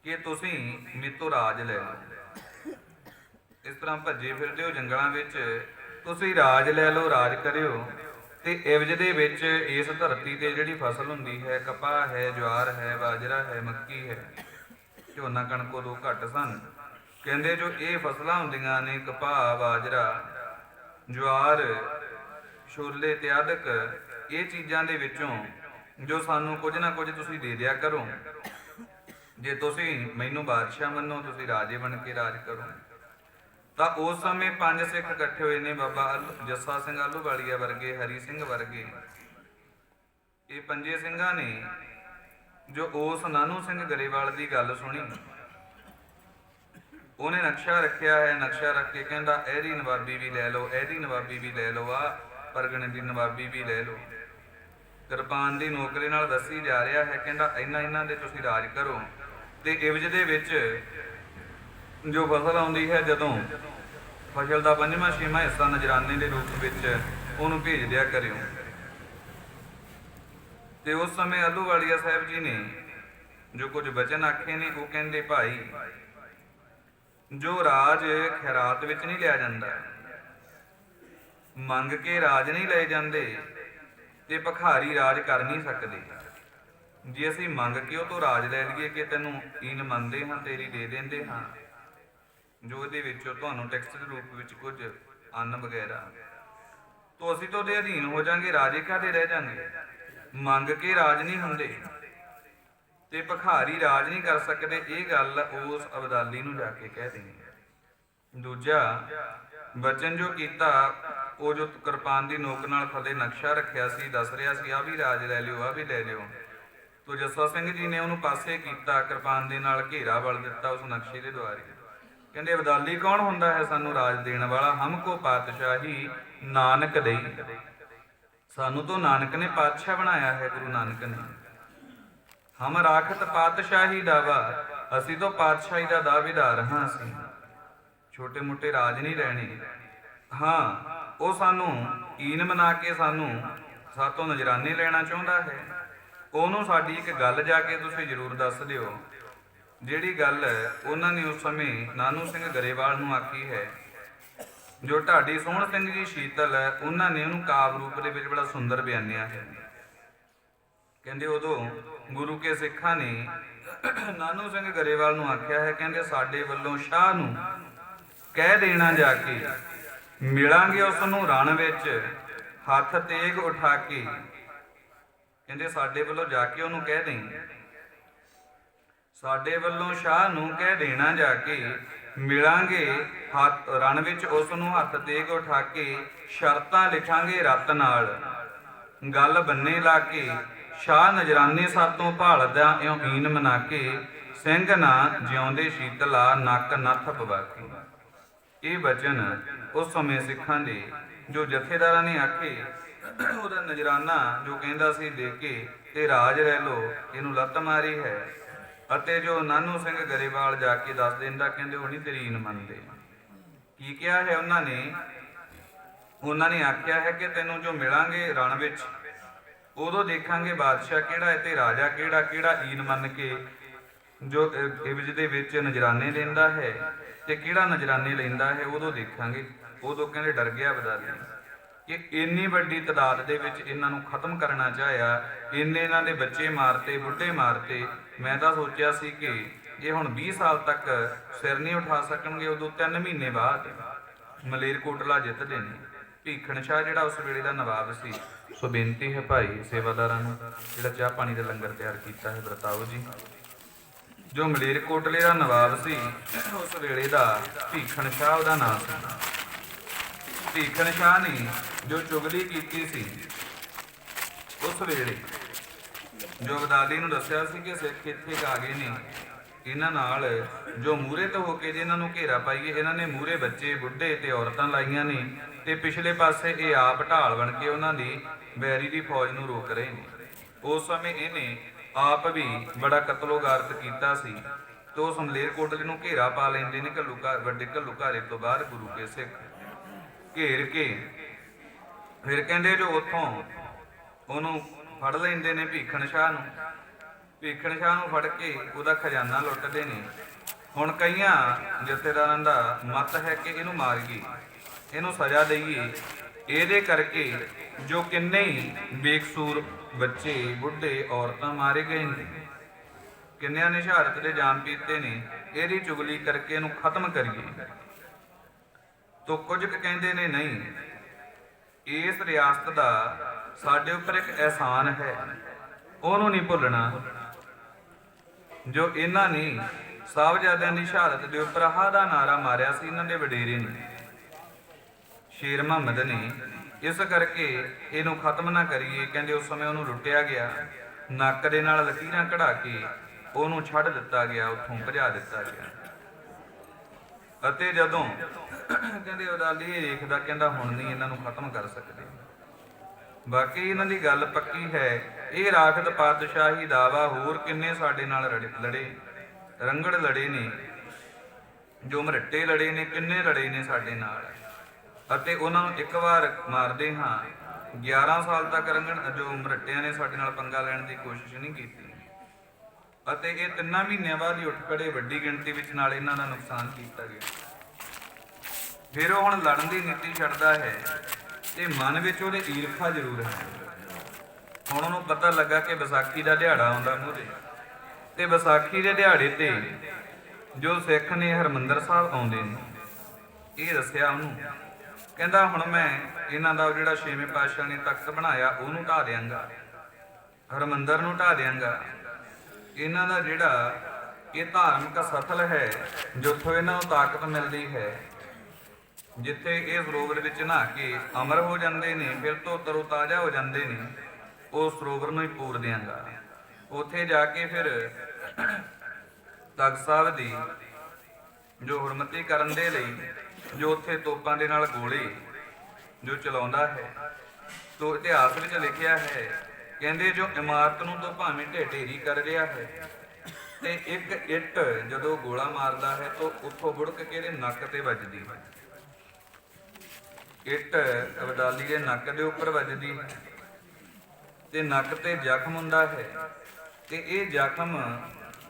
ਕਿ ਤੁਸੀਂ ਮੇਤੋਂ ਰਾਜ ਲੈ ਲਓ। ਇਸ ਤਰ੍ਹਾਂ ਭੱਜੇ ਫਿਰਦੇ ਹੋ ਜੰਗਲਾਂ ਵਿੱਚ, ਤੁਸੀਂ ਰਾਜ ਲੈ ਲਓ, ਰਾਜ ਕਰਿਓ। ਤੇ ਇਵਜ ਦੇ ਵਿੱਚ ਇਸ ਧਰਤੀ ਤੇ ਜਿਹੜੀ ਫਸਲ ਹੁੰਦੀ ਹੈ, ਕਪਾਹ ਹੈ, ਜਵਾਰ ਹੈ, ਬਾਜਰਾ ਹੈ, ਮੱਕੀ ਹੈ, ਝੋਨਾ ਕਣਕ ਉਦੋਂ ਘੱਟ ਸਨ। ਕਹਿੰਦੇ ਜੋ ਇਹ ਫਸਲਾਂ ਹੁੰਦੀਆਂ ਨੇ, ਕਪਾਹ, ਬਾਜਰਾ, ਜਵਾਰ, ਛੋਲੇ ਇਤਿਆਦਿਕ, ਇਹ ਚੀਜ਼ਾਂ ਦੇ ਵਿੱਚੋਂ ਜੋ ਸਾਨੂੰ ਕੁਝ ਨਾ ਕੁਝ ਤੁਸੀਂ ਦੇ ਦਿਆ ਕਰੋ। ਜੇ ਤੁਸੀਂ ਮੈਨੂੰ ਬਾਦਸ਼ਾਹ ਮੰਨੋ, ਤੁਸੀਂ ਰਾਜੇ ਬਣ ਕੇ ਰਾਜ ਕਰੋ। ਤਾਂ ਉਸ ਸਮੇਂ 5 ਸਿੱਖ ਇਕੱਠੇ ਹੋਏ ਨੇ, ਬਾਬਾ ਜੱਸਾ ਸਿੰਘ ਆਹਲੂਵਾਲੀਆ ਵਰਗੇ, ਹਰੀ ਸਿੰਘ ਵਰਗੇ। ਇਹ 5 ਸਿੰਘਾਂ ਨੇ ਜੋ ਉਸ ਨਾਨੂ ਸਿੰਘ ਗਰੇਵਾਲ ਦੀ ਗੱਲ ਸੁਣੀ। ਉਹਨੇ ਨਕਸ਼ਾ ਰੱਖਿਆ ਹੈ, ਨਕਸ਼ਾ ਰੱਖ ਕੇ ਕਹਿੰਦਾ ਇਹਦੀ ਨਵਾਬੀ ਵੀ ਲੈ ਲਓ, ਇਹਦੀ ਨਵਾਬੀ ਵੀ ਲੈ ਲਓ, ਆ ਪਰਗਣੇ ਦੀ ਨਵਾਬੀ ਵੀ ਲੈ ਲਓ। ਕਿਰਪਾਨ ਦੀ ਨੌਕਰੀ ਨਾਲ ਦੱਸੀ ਜਾ ਰਿਹਾ ਹੈ। ਕਹਿੰਦਾ ਇਹਨਾਂ ਦੇ ਤੁਸੀਂ ਰਾਜ ਕਰੋ, ਤੇ ਇਵਜ਼ ਦੇ ਵਿੱਚ ਜੋ ਫਸਲ ਆਉਂਦੀ ਹੈ, ਜਦੋਂ ਫਸਲ ਦਾ 5ਵਾਂ 6ਵਾਂ ਹਿੱਸਾ ਨਜਰਾਨੇ ਦੇ ਰੂਪ ਵਿੱਚ ਉਹਨੂੰ ਭੇਜ ਦਿਆ ਕਰਿਓ। ਤੇ ਉਸ ਸਮੇਂ ਆਹਲੂਵਾਲੀਆ ਸਾਹਿਬ ਜੀ ਨੇ ਜੋ ਕੁਝ ਬਚਨ ਆਖੇ ਨੇ, ਉਹ ਕਹਿੰਦੇ ਭਾਈ ਜੋ ਰਾਜ ਖੈਰਾਤ ਵਿੱਚ ਨਹੀਂ ਲਿਆ ਜਾਂਦਾ, ਮੰਗ ਕੇ ਰਾਜ ਨਹੀਂ ਲਏ ਜਾਂਦੇ, ਤੇ ਭਿਖਾਰੀ ਰਾਜ ਕਰ ਨਹੀਂ ਸਕਦੇ। ਜੇ ਅਸੀਂ ਮੰਗ ਕੇ ਉਹ ਤੋਂ ਰਾਜ ਲੈ ਲਈਏ ਕਿ ਤੈਨੂੰ ਈਨ ਮੰਨਦੇ ਹਾਂ, ਤੇਰੀ ਦੇ ਦਿੰਦੇ ਹਾਂ, ਜੋ ਇਹਦੇ ਵਿੱਚੋਂ ਤੁਹਾਨੂੰ ਟੈਕਸ ਦੇ ਰੂਪ ਵਿੱਚ ਕੁਝ ਅੰਨ ਵਗੈਰਾ, ਤਾਂ ਅਸੀਂ ਤਾਂ ਉਹਦੇ ਅਧੀਨ ਹੋ ਜਾਾਂਗੇ, ਰਾਜੇ ਕਾਹਦੇ ਰਹਿ ਜਾਣਗੇ। ਮੰਗ ਕੇ ਰਾਜ ਨਹੀਂ ਹੁੰਦੇ ਤੇ ਭਿਖਾਰੀ ਰਾਜ ਨਹੀਂ ਕਰ ਸਕਦੇ। ਇਹ ਗੱਲ ਉਸ ਅਬਦਾਲੀ ਨੂੰ ਜਾ ਕੇ ਕਹਿ ਦੇਣੀ। ਦੂਜਾ ਬਚਨ ਜੋ ਕੀਤਾ, ਉਹ ਜੋ ਕਿਰਪਾਨ ਦੀ ਨੋਕ ਨਾਲ ਥੱਲੇ ਨਕਸ਼ਾ ਰੱਖਿਆ ਸੀ, ਦੱਸ ਰਿਹਾ ਸੀ ਆਹ ਵੀ ਰਾਜ ਲੈ ਲਿਓ, ਆਹ ਵੀ ਲੈ ਲਿਓ। ਤੋ ਜੱਸਾ ਸਿੰਘ ਜੀ ਨੇ ਉਹਨੂੰ ਪਾਸੇ ਕੀਤਾ, ਕਿਰਪਾਨ ਦੇ ਨਾਲ ਘੇਰਾ ਵਲ ਦਿੱਤਾ ਉਸ ਨਕਸ਼ੇ ਦੇ ਦੁਆਰੇ। ਕਹਿੰਦੇ ਅਬਦਾਲੀ ਕੌਣ ਹੁੰਦਾ ਹੈ ਸਾਨੂੰ ਰਾਜ ਦੇਣ ਵਾਲਾ? ਹਮਕੋ ਪਾਤਸ਼ਾਹੀ ਨਾਨਕ ਦੇਈ। ਸਾਨੂੰ ਤੋਂ ਨਾਨਕ ਨੇ ਪਾਤਸ਼ਾਹ ਬਣਾਇਆ ਹੈ, ਗੁਰੂ ਨਾਨਕ ਨੇ। ਹਮ ਰਾਖਤ ਪਾਤਸ਼ਾਹੀ ਦਾਵਾ, ਅਸੀਂ ਤੋਂ ਪਾਤਸ਼ਾਹੀ ਦਾ ਦਾਅਵੇਦਾਰ ਹਾਂ। ਅਸੀਂ ਛੋਟੇ ਮੋਟੇ ਰਾਜ ਨਹੀਂ ਲੈਣੇ। ਹਾਂ, ਉਹ ਸਾਨੂੰ ਈਨ ਬਣਾ ਕੇ ਸਾਤੋਂ ਨਜਰਾਨੇ ਲੈਣਾ ਚਾਹੁੰਦਾ ਹੈ। ਉਹਨੂੰ ਸਾਡੀ ਇੱਕ ਗੱਲ ਜਾ ਕੇ ਤੁਸੀਂ ਜ਼ਰੂਰ ਦੱਸ ਦਿਓ, ਜਿਹੜੀ ਗੱਲ ਉਹਨਾਂ ਨੇ ਉਸ ਸਮੇਂ ਨਾਨੂ ਸਿੰਘ ਗਰੇਵਾਲ ਨੂੰ ਆਖੀ ਹੈ। ਜੋ ਢਾਡੀ ਸੋਹਣ ਸਿੰਘ ਜੀ ਸ਼ੀਤਲ ਹੈ, ਉਹਨਾਂ ਨੇ ਉਹਨੂੰ ਕਾਵ ਰੂਪ ਦੇ ਵਿੱਚ ਬੜਾ ਸੁੰਦਰ ਬਿਆਨਿਆ ਹੈ। ਕਹਿੰਦੇ ਉਦੋਂ ਗੁਰੂ ਕੇ ਸਿੱਖਾਂ ਨੇ ਨਾਨੂ ਸਿੰਘ ਗਰੇਵਾਲ ਨੂੰ ਆਖਿਆ ਹੈ, ਕਹਿੰਦੇ ਸਾਡੇ ਵੱਲੋਂ ਸ਼ਾਹ ਨੂੰ ਕਹਿ ਦੇਣਾ ਜਾ ਕੇ, ਮਿਲਾਂਗੇ ਉਸ ਨੂੰ ਰਣ ਵਿੱਚ ਹੱਥ ਤੇਗ ਉਠਾ ਕੇ। ਕਹਿੰਦੇ ਸਾਡੇ ਵੱਲੋਂ ਜਾ ਕੇ ਉਹਨੂੰ ਕਹਿ ਦੇਂ, ਸਾਡੇ ਵੱਲੋਂ ਸ਼ਾਹ ਨੂੰ ਕਹਿ ਦੇਣਾ ਜਾ ਕੇ, ਮਿਲਾਂਗੇ ਹੱਥ ਰਣ ਵਿੱਚ ਉਸ ਨੂੰ ਹੱਥ ਤੇਗ ਉਠਾ ਕੇ, ਸ਼ਰਤਾਂ ਲਿਖਾਂਗੇ ਰੱਤ ਨਾਲ, ਗੱਲ ਬੰਨੇ ਲਾ ਕੇ, ਸ਼ਾਹ ਨਜਰਾਨੇ ਸਾਤੋਂ ਭਾਲਦਾ ਇਉਂ ਈਨ ਮਨਾ ਕੇ, ਸਿੰਘ ਨਾ ਜਿਉਂਦੇ ਸ਼ੀਤਲਾ ਨੱਕ ਨੱਥ ਪਵਾ ਕੇ। ਇਹ ਬਚਨ ਉਸ ਸਮੇਂ ਸਿੱਖਾਂ ਦੇ ਜੋ ਜਥੇਦਾਰਾਂ ਨੇ ਆਖੇ, ਉਹਦਾ ਨਜਰਾਨਾ ਜੋ ਕਹਿੰਦਾ ਸੀ ਦੇ ਕੇ ਤੇ ਰਾਜ ਰਹਿ ਲੋ, ਇਹਨੂੰ ਲੱਤ ਮਾਰੀ ਹੈ। ਅਤੇ ਜੋ ਨਾਨੂ ਸਿੰਘ ਗਰੇਵਾਲ ਜਾ ਕੇ ਦੱਸ ਦਿੰਦਾ, ਕਹਿੰਦੇ ਉਹ ਨਹੀਂ ਤੇਰੀ ਈਨ ਮੰਨਦੇ। ਕੀ ਕਿਹਾ ਹੈ ਉਹਨਾਂ ਨੇ? ਉਹਨਾਂ ਨੇ ਆਖਿਆ ਹੈ ਕਿ ਤੈਨੂੰ ਜੋ ਮਿਲਾਂਗੇ ਰਣ ਵਿੱਚ, ਉਦੋਂ ਦੇਖਾਂਗੇ ਬਾਦਸ਼ਾਹ ਕਿਹੜਾ ਹੈ ਤੇ ਰਾਜਾ ਕਿਹੜਾ, ਕਿਹੜਾ ਈਨ ਮੰਨ ਕੇ ਜੋ ਇਵਜ਼ ਦੇ ਵਿੱਚ ਨਜਰਾਨੇ ਲੈਂਦਾ ਹੈ ਤੇ ਕਿਹੜਾ ਨਜਰਾਨੇ ਲੈਂਦਾ ਹੈ, ਉਦੋਂ ਦੇਖਾਂਗੇ। ਉਦੋਂ ਕਹਿੰਦੇ ਡਰ ਗਿਆ ਅਬਦਾਲੀ ਕਿ ਇੰਨੀ ਵੱਡੀ ਤਾਦਾਦ ਦੇ ਵਿੱਚ ਇਹਨਾਂ ਨੂੰ ਖਤਮ ਕਰਨਾ ਚਾਹਿਆ, ਇੰਨੇ ਇਹਨਾਂ ਦੇ ਬੱਚੇ ਮਾਰਤੇ, ਬੁੱਢੇ ਮਾਰਤੇ। ਮੈਂ ਤਾਂ ਸੋਚਿਆ ਸੀ ਕਿ ਇਹ ਹੁਣ 20 ਸਾਲ ਤੱਕ ਸਿਰ ਨਹੀਂ ਉਠਾ ਸਕਣਗੇ, ਉਦੋਂ 3 ਮਹੀਨੇ ਬਾਅਦ ਮਲੇਰਕੋਟਲਾ ਜਿੱਤਦੇ ਨੇ। ਭੀਖਣ ਸ਼ਾਹ ਜਿਹੜਾ ਉਸ ਵੇਲੇ ਦਾ ਨਵਾਬ ਸੀ। ਸੋ ਬੇਨਤੀ ਹੈ ਭਾਈ ਸੇਵਾਦਾਰਾਂ ਨੂੰ, ਜਿਹੜਾ ਚਾਹ ਪਾਣੀ ਦਾ ਲੰਗਰ ਤਿਆਰ ਕੀਤਾ ਹੈ, ਵਰਤਾਓ ਜੀ। ਜੋ ਮਲੇਰਕੋਟਲੇ ਦਾ ਨਵਾਬ ਸੀ ਉਸ ਵੇਲੇ ਦਾ, ਭੀਖਣ ਸ਼ਾਹ ਉਹਦਾ ਨਾਮ ਸੀ। ਭੀਖਣ ਸ਼ਾਹ ਨੇ ਜੋ ਚੁਗਲੀ ਕੀਤੀ ਸੀ ਉਸ ਵੇਲੇ, ਜੋ ਅਬਦਾਲੀ ਨੂੰ ਦੱਸਿਆ ਸੀ ਕਿ ਸਿੱਖ ਇੱਥੇ ਆ ਗਏ ਨੇ, ਇਹਨਾਂ ਨਾਲ ਜੋ ਮੂਹਰੇ ਤੋਂ ਹੋ ਕੇ ਜੇ ਇਹਨਾਂ ਨੂੰ ਘੇਰਾ ਪਾਈਏ, ਇਹਨਾਂ ਨੇ ਮੂਹਰੇ ਬੱਚੇ, ਬੁੱਢੇ ਤੇ ਔਰਤਾਂ ਲਾਈਆਂ ਨੇ, ਤੇ ਪਿਛਲੇ ਪਾਸੇ ਇਹ ਆਪ ਢਾਲ ਬਣ ਕੇ ਉਹਨਾਂ ਦੀ ਵੈਰੀ ਦੀ ਫੌਜ ਨੂੰ ਰੋਕ ਰਹੇ ਨੇ। ਉਸ ਸਮੇਂ ਇਹਨੇ ਆਪ ਵੀ ਬੜਾ ਕਤਲੋਗਾਰਤ ਕੀਤਾ ਸੀ। ਤੇ ਉਸ ਮਲੇਰਕੋਟਲੇ ਨੂੰ ਘੇਰਾ ਪਾ ਲੈਂਦੇ ਨੇ, ਵੱਡੇ ਘੱਲੂਘਾਰੇ ਤੋਂ ਬਾਹਰ ਗੁਰੂ ਕੇ ਸਿੱਖ ਘੇਰ ਕੇ। ਫਿਰ ਕਹਿੰਦੇ ਜੋ ਉੱਥੋਂ ਉਹਨੂੰ ਫੜ ਲੈਂਦੇ ਨੇ ਭੀਖਣ ਸ਼ਾਹ ਨੂੰ। ਭੀਖਣ ਸ਼ਾਹ ਨੂੰ ਫੜ ਕੇ ਉਹਦਾ ਖਜ਼ਾਨਾ ਲੁੱਟਦੇ ਨੇ। ਹੁਣ ਕਈਆਂ ਜਥੇਦਾਰਾਂ ਦਾ ਮਤ ਹੈ ਕਿ ਇਹਨੂੰ ਮਾਰੀਏ, ਇਹਨੂੰ ਸਜ਼ਾ ਦੇਈਏ, ਇਹਦੇ ਕਰਕੇ ਜੋ ਕਿੰਨੇ ਹੀ ਬੇਕਸੂਰ ਬੱਚੇ, ਬੁੱਢੇ, ਔਰਤਾਂ ਮਾਰੇ ਗਏ ਨੇ, ਕਿੰਨਿਆਂ ਨੇ ਸ਼ਹਾਦਤ ਦੇ ਜਾਮ ਪੀਤੇ ਨੇ, ਇਹਦੀ ਚੁਗਲੀ ਕਰਕੇ ਇਹਨੂੰ ਖਤਮ ਕਰੀਏ। ਤੋ ਕੁਝ ਕਹਿੰਦੇ ਨੇ ਨਹੀਂ, ਇਸ ਰਿਆਸਤ ਦਾ ਸਾਡੇ ਉੱਪਰ ਇੱਕ ਅਹਿਸਾਨ ਹੈ, ਉਹਨੂੰ ਨਹੀਂ ਭੁੱਲਣਾ। ਜੋ ਇਹਨਾਂ ਨੇ ਸਾਹਿਬਜ਼ਾਦਿਆਂ ਦੀ ਸ਼ਹਾਦਤ ਦੇ ਉੱਪਰ ਆਹ ਦਾ ਨਾਰਾ ਮਾਰਿਆ ਸੀ, ਇਹਨਾਂ ਦੇ ਵਡੇਰੇ ਨੇ, ਸ਼ੇਰ ਮੁਹੰਮਦ ਨੇ, ਇਸ ਕਰਕੇ ਇਹਨੂੰ ਖਤਮ ਨਾ ਕਰੀਏ। ਕਹਿੰਦੇ ਉਸ ਸਮੇਂ ਉਹਨੂੰ ਲੁੱਟਿਆ ਗਿਆ, ਨੱਕ ਦੇ ਨਾਲ ਲਕੀਰਾਂ ਕਢਾ ਕੇ ਉਹਨੂੰ ਛੱਡ ਦਿੱਤਾ ਗਿਆ, ਉੱਥੋਂ ਭਜਾ ਦਿੱਤਾ ਗਿਆ। ਅਤੇ ਜਦੋਂ ਕਹਿੰਦੇ ਅਬਦਾਲੀ ਇਹ ਦੇਖਦਾ, ਕਹਿੰਦਾ ਹੁਣ ਨਹੀਂ ਇਹਨਾਂ ਨੂੰ ਖਤਮ ਕਰ ਸਕਦੇ, ਬਾਕੀ ਇਹਨਾਂ ਦੀ ਗੱਲ ਪੱਕੀ ਹੈ। ਇਹ ਰਾਖਤ ਪਾਤਸ਼ਾਹੀ ਦਾਵਾ ਹੋਰ ਕਿੰਨੇ ਸਾਡੇ ਨਾਲ ਲੜੇ, ਰੰਗੜ ਲੜੇ ਨੇ, ਜੋ ਮਰੱਟੇ ਲੜੇ ਨੇ, ਕਿੰਨੇ ਲੜੇ ਨੇ ਸਾਡੇ ਨਾਲ, ਅਤੇ ਉਹਨਾਂ ਨੂੰ ਇੱਕ ਵਾਰ ਮਾਰਦੇ ਹਾਂ 11 ਸਾਲ ਤੱਕ ਰੰਗਣ ਜੋ ਮਰੱਟਿਆਂ ਨੇ ਸਾਡੇ ਨਾਲ ਪੰਗਾ ਲੈਣ ਦੀ ਕੋਸ਼ਿਸ਼ ਨਹੀਂ ਕੀਤੀ। ਅਤੇ ਇਹ 3 ਮਹੀਨਿਆਂ ਬਾਅਦ ਹੀ ਉੱਠ ਖੜੇ, ਵੱਡੀ ਗਿਣਤੀ ਵਿੱਚ ਨਾਲ ਇਹਨਾਂ ਦਾ ਨੁਕਸਾਨ ਕੀਤਾ ਗਿਆ। ਫਿਰ ਉਹ ਹੁਣ ਲੜਨ ਦੀ ਨੀਤੀ ਛੱਡਦਾ ਹੈ ਤੇ ਮਨ ਵਿੱਚ ਉਹਦੇ ਈਰਖਾ ਜ਼ਰੂਰ ਹੈ। ਹੁਣ ਉਹਨੂੰ ਪਤਾ ਲੱਗਾ ਕਿ ਵਿਸਾਖੀ ਦਾ ਦਿਹਾੜਾ ਆਉਂਦਾ ਮੂਹਰੇ, ਤੇ ਵਿਸਾਖੀ ਦੇ ਦਿਹਾੜੇ ਤੇ ਜੋ ਸਿੱਖ ਨੇ ਹਰਿਮੰਦਰ ਸਾਹਿਬ ਆਉਂਦੇ ਨੇ। ਇਹ ਦੱਸਿਆ ਉਹਨੂੰ, ਕਹਿੰਦਾ ਹੁਣ ਮੈਂ ਇਹਨਾਂ ਦਾ ਜਿਹੜਾ 6ਵੇਂ ਪਾਤਸ਼ਾਹ ਨੇ ਤਖਤ ਬਣਾਇਆ ਉਹਨੂੰ ਢਾਹ ਦਿਆਂਗਾ, ਹਰਿਮੰਦਰ ਨੂੰ ਢਾਹ ਦਿਆਂਗਾ। ਇਹਨਾਂ ਦਾ ਜਿਹੜਾ ਇਹ ਧਾਰਮਿਕ ਸਥਲ ਹੈ, ਜਿੱਥੋਂ ਇਹਨਾਂ ਨੂੰ ਤਾਕਤ ਮਿਲਦੀ ਹੈ, ਜਿੱਥੇ ਇਹ ਸਰੋਵਰ ਵਿੱਚ ਨਹਾ ਕੇ ਅਮਰ ਹੋ ਜਾਂਦੇ ਨੇ, ਫਿਰ ਤੋਂ ਤਰੋ ਤਾਜ਼ਾ ਹੋ ਜਾਂਦੇ ਨੇ, ਉਹ ਸਰੋਵਰ ਨੂੰ ਹੀ ਪੂਰ ਦਿਆਂਗਾ। ਉੱਥੇ ਜਾ ਕੇ ਫਿਰ ਤਖਤ ਸਾਹਿਬ ਦੀ ਜੋ ਹੁਰਮਤੀ ਕਰਨ ਦੇ ਲਈ ਜੋ ਉੱਥੇ ਤੋਪਾਂ ਦੇ ਨਾਲ ਗੋਲੇ ਜੋ ਚਲਾਉਂਦਾ ਹੈ, ਤੋ ਇਤਿਹਾਸ ਵਿੱਚ ਲਿਖਿਆ ਹੈ, ਕਹਿੰਦੇ ਜੋ ਇਮਾਰਤ ਨੂੰ ਤਾਂ ਭਾਵੇਂ ਢੇਰੀ ਕਰ ਰਿਹਾ ਹੈ, ਤੇ ਇੱਕ ਇੱਟ ਜਦੋਂ ਗੋਲਾ ਮਾਰਦਾ ਹੈ ਤਾਂ ਉੱਥੋਂ ਬੁੜਕ ਕੇ ਇਹਦੇ ਨੱਕ ਤੇ ਵੱਜਦੀ ਹੈ। ਇੱਟ ਅਬਦਾਲੀ ਦੇ ਨੱਕ ਦੇ ਉੱਪਰ ਵੱਜਦੀ ਹੈ ਤੇ ਨੱਕ ਤੇ ਜ਼ਖਮ ਹੁੰਦਾ ਹੈ। ਤੇ ਇਹ ਜ਼ਖਮ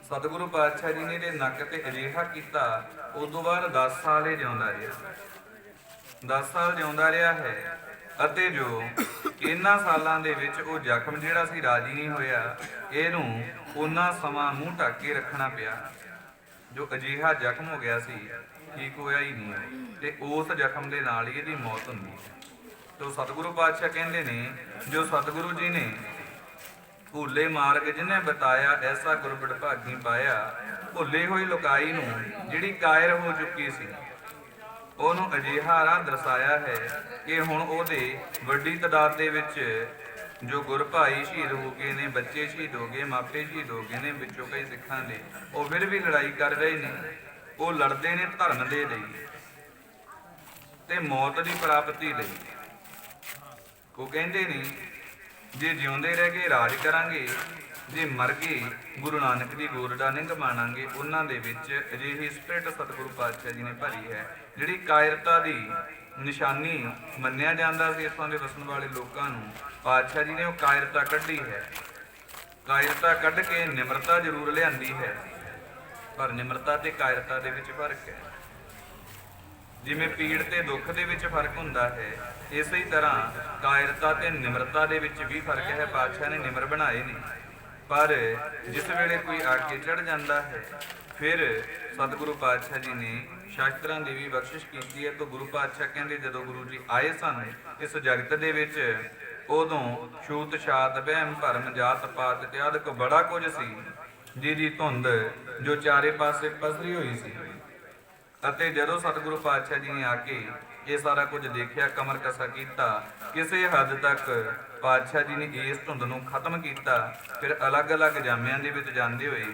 ਸਤਿਗੁਰੂ ਪਾਤਸ਼ਾਹ ਜੀ ਨੇ ਇਹਦੇ ਨੱਕ ਤੇ ਅਜਿਹਾ ਕੀਤਾ, ਉਦੋਂ ਬਾਅਦ 10 ਸਾਲ ਇਹ ਜਿਉਂਦਾ ਰਿਹਾ, 10 ਸਾਲ ਜਿਉਂਦਾ ਰਿਹਾ ਹੈ। ਅਤੇ ਜੋ ਇਹਨਾਂ ਸਾਲਾਂ ਦੇ ਵਿੱਚ ਉਹ ਜ਼ਖਮ ਜਿਹੜਾ ਸੀ ਰਾਜੀ ਨਹੀਂ ਹੋਇਆ, ਇਹਨੂੰ ਉਹਨਾਂ ਸਮਾਂ ਮੂੰਹ ਢੱਕ ਕੇ ਰੱਖਣਾ ਪਿਆ। ਜੋ ਅਜਿਹਾ ਜ਼ਖਮ ਹੋ ਗਿਆ ਸੀ, ਠੀਕ ਹੋਇਆ ਹੀ ਨਹੀਂ, ਤੇ ਉਸ ਜ਼ਖਮ ਦੇ ਨਾਲ ਹੀ ਇਹਦੀ ਮੌਤ ਹੁੰਦੀ ਹੈ। ਤੋ ਸਤਿਗੁਰੂ ਪਾਤਸ਼ਾਹ ਕਹਿੰਦੇ ਨੇ, ਜੋ ਸਤਿਗੁਰੂ ਜੀ ਨੇ ਭੁੱਲੇ ਮਾਰਗ ਜਿਹਨੇ ਬਤਾਇਆ, ਐਸਾ ਗੁਰਬਿੜ ਭਾਗੀ ਪਾਇਆ। ਭੁੱਲੇ ਹੋਈ ਲੁਕਾਈ ਨੂੰ ਜਿਹੜੀ ਕਾਇਰ ਹੋ ਚੁੱਕੀ ਸੀ, ਉਹਨੂੰ ਅਜਿਹਾ ਰਾਹ ਦਰਸਾਇਆ ਹੈ ਕਿ ਹੁਣ ਉਹਦੇ ਵੱਡੀ ਤਾਦਾਦ ਦੇ ਵਿੱਚ ਜੋ ਗੁਰ ਭਾਈ ਸ਼ਹੀਦ ਹੋ ਗਏ ਨੇ, ਬੱਚੇ ਸ਼ਹੀਦ ਹੋ ਗਏ, ਮਾਪੇ ਸ਼ਹੀਦ ਹੋ ਗਏ ਨੇ, ਵਿੱਚੋਂ ਕਈ ਸਿੱਖਾਂ ਦੇ, ਉਹ ਫਿਰ ਵੀ ਲੜਾਈ ਕਰ ਰਹੇ ਨੇ। ਉਹ ਲੜਦੇ ਨੇ ਧਰਮ ਦੇ ਲਈ ਤੇ ਮੌਤ ਦੀ ਪ੍ਰਾਪਤੀ ਲਈ। ਉਹ ਕਹਿੰਦੇ ਨੇ ਜੇ ਜਿਉਂਦੇ ਰਹਿ ਕੇ ਰਾਜ ਕਰਾਂਗੇ, ਜੇ ਮਰ ਗਏ ਗੁਰੂ ਨਾਨਕ ਦੀ ਗੋਰਡਾ ਨਿੰਗ ਮਾਣਾਂਗੇ। ਉਹਨਾਂ ਦੇ ਵਿੱਚ ਅਜਿਹੀ ਸਪਿਰਿਟ ਸਤਿਗੁਰੂ ਪਾਤਸ਼ਾਹ ਜੀ ਨੇ ਭਰੀ ਹੈ, ਜਿਹੜੀ ਕਾਇਰਤਾ ਦੀ ਨਿਸ਼ਾਨੀ ਮੰਨਿਆ ਜਾਂਦਾ ਸੀ ਇੱਥੋਂ ਦੇ ਵਸਣ ਵਾਲੇ ਲੋਕਾਂ ਨੂੰ। ਪਾਤਸ਼ਾਹ ਜੀ ਨੇ ਉਹ ਕਾਇਰਤਾ ਕੱਢੀ ਹੈ। ਕਾਇਰਤਾ ਕੱਢ ਕੇ ਨਿਮਰਤਾ ਜ਼ਰੂਰ ਲਿਆਂਦੀ ਹੈ, ਪਰ ਨਿਮਰਤਾ ਤੇ ਕਾਇਰਤਾ ਦੇ ਵਿੱਚ ਫਰਕ ਹੈ। ਜਿਵੇਂ ਪੀੜ ਤੇ ਦੁੱਖ ਦੇ ਵਿੱਚ ਫਰਕ ਹੁੰਦਾ ਹੈ, ਇਸੇ ਤਰ੍ਹਾਂ ਕਾਇਰਤਾ ਤੇ ਨਿਮਰਤਾ ਦੇ ਵਿੱਚ ਵੀ ਫਰਕ ਹੈ। ਪਾਤਸ਼ਾਹ ਨੇ ਨਿਮਰ ਬਣਾਏ ਨੇ, ਪਰ ਜਿਸ ਵੇਲੇ ਕੋਈ ਆ ਕੇ ਚੜ ਜਾਂਦਾ ਹੈ, ਫਿਰ ਸਤਿਗੁਰੂ ਪਾਤਸ਼ਾਹ ਜੀ ਨੇ ਸ਼ਾਸਤਰਾਂ ਦੀ ਵੀ ਬਖਸ਼ਿਸ਼ ਕੀਤੀ ਹੈ। ਤਾਂ ਗੁਰੂ ਪਾਤਸ਼ਾਹ ਕਹਿੰਦੇ ਜਦੋਂ ਗੁਰੂ ਜੀ ਆਏ ਸਨ ਇਸ ਜਗਤ ਦੇ ਵਿੱਚ, ਉਦੋਂ ਛੂਤ ਛਾਤ ਵਹਿਮ ਭਰਮ ਜਾਤ ਪਾਤ ਇਤਿਆਦਿ ਕੋ ਬੜਾ ਕੁਝ ਸੀ, ਜਿਹਦੀ ਧੁੰਦ ਜੋ ਚਾਰੇ ਪਾਸੇ ਪਸਰੀ ਹੋਈ ਸੀ। ਅਤੇ ਜਦੋਂ ਸਤਿਗੁਰੂ ਪਾਤਸ਼ਾਹ ਜੀ ਨੇ ਆ ਕੇ ਇਹ ਸਾਰਾ ਕੁਝ ਦੇਖਿਆ, ਕਮਰ ਕਸਾ ਕੀਤਾ, ਕਿਸੇ ਹੱਦ ਤੱਕ ਪਾਤਸ਼ਾਹ ਜੀ ਨੇ ਇਸ ਧੁੰਦ ਨੂੰ ਖਤਮ ਕੀਤਾ। ਫਿਰ ਅਲੱਗ-ਅਲੱਗ ਜਾਮਿਆਂ ਦੇ ਵਿੱਚ ਜਾਂਦੇ ਹੋਏ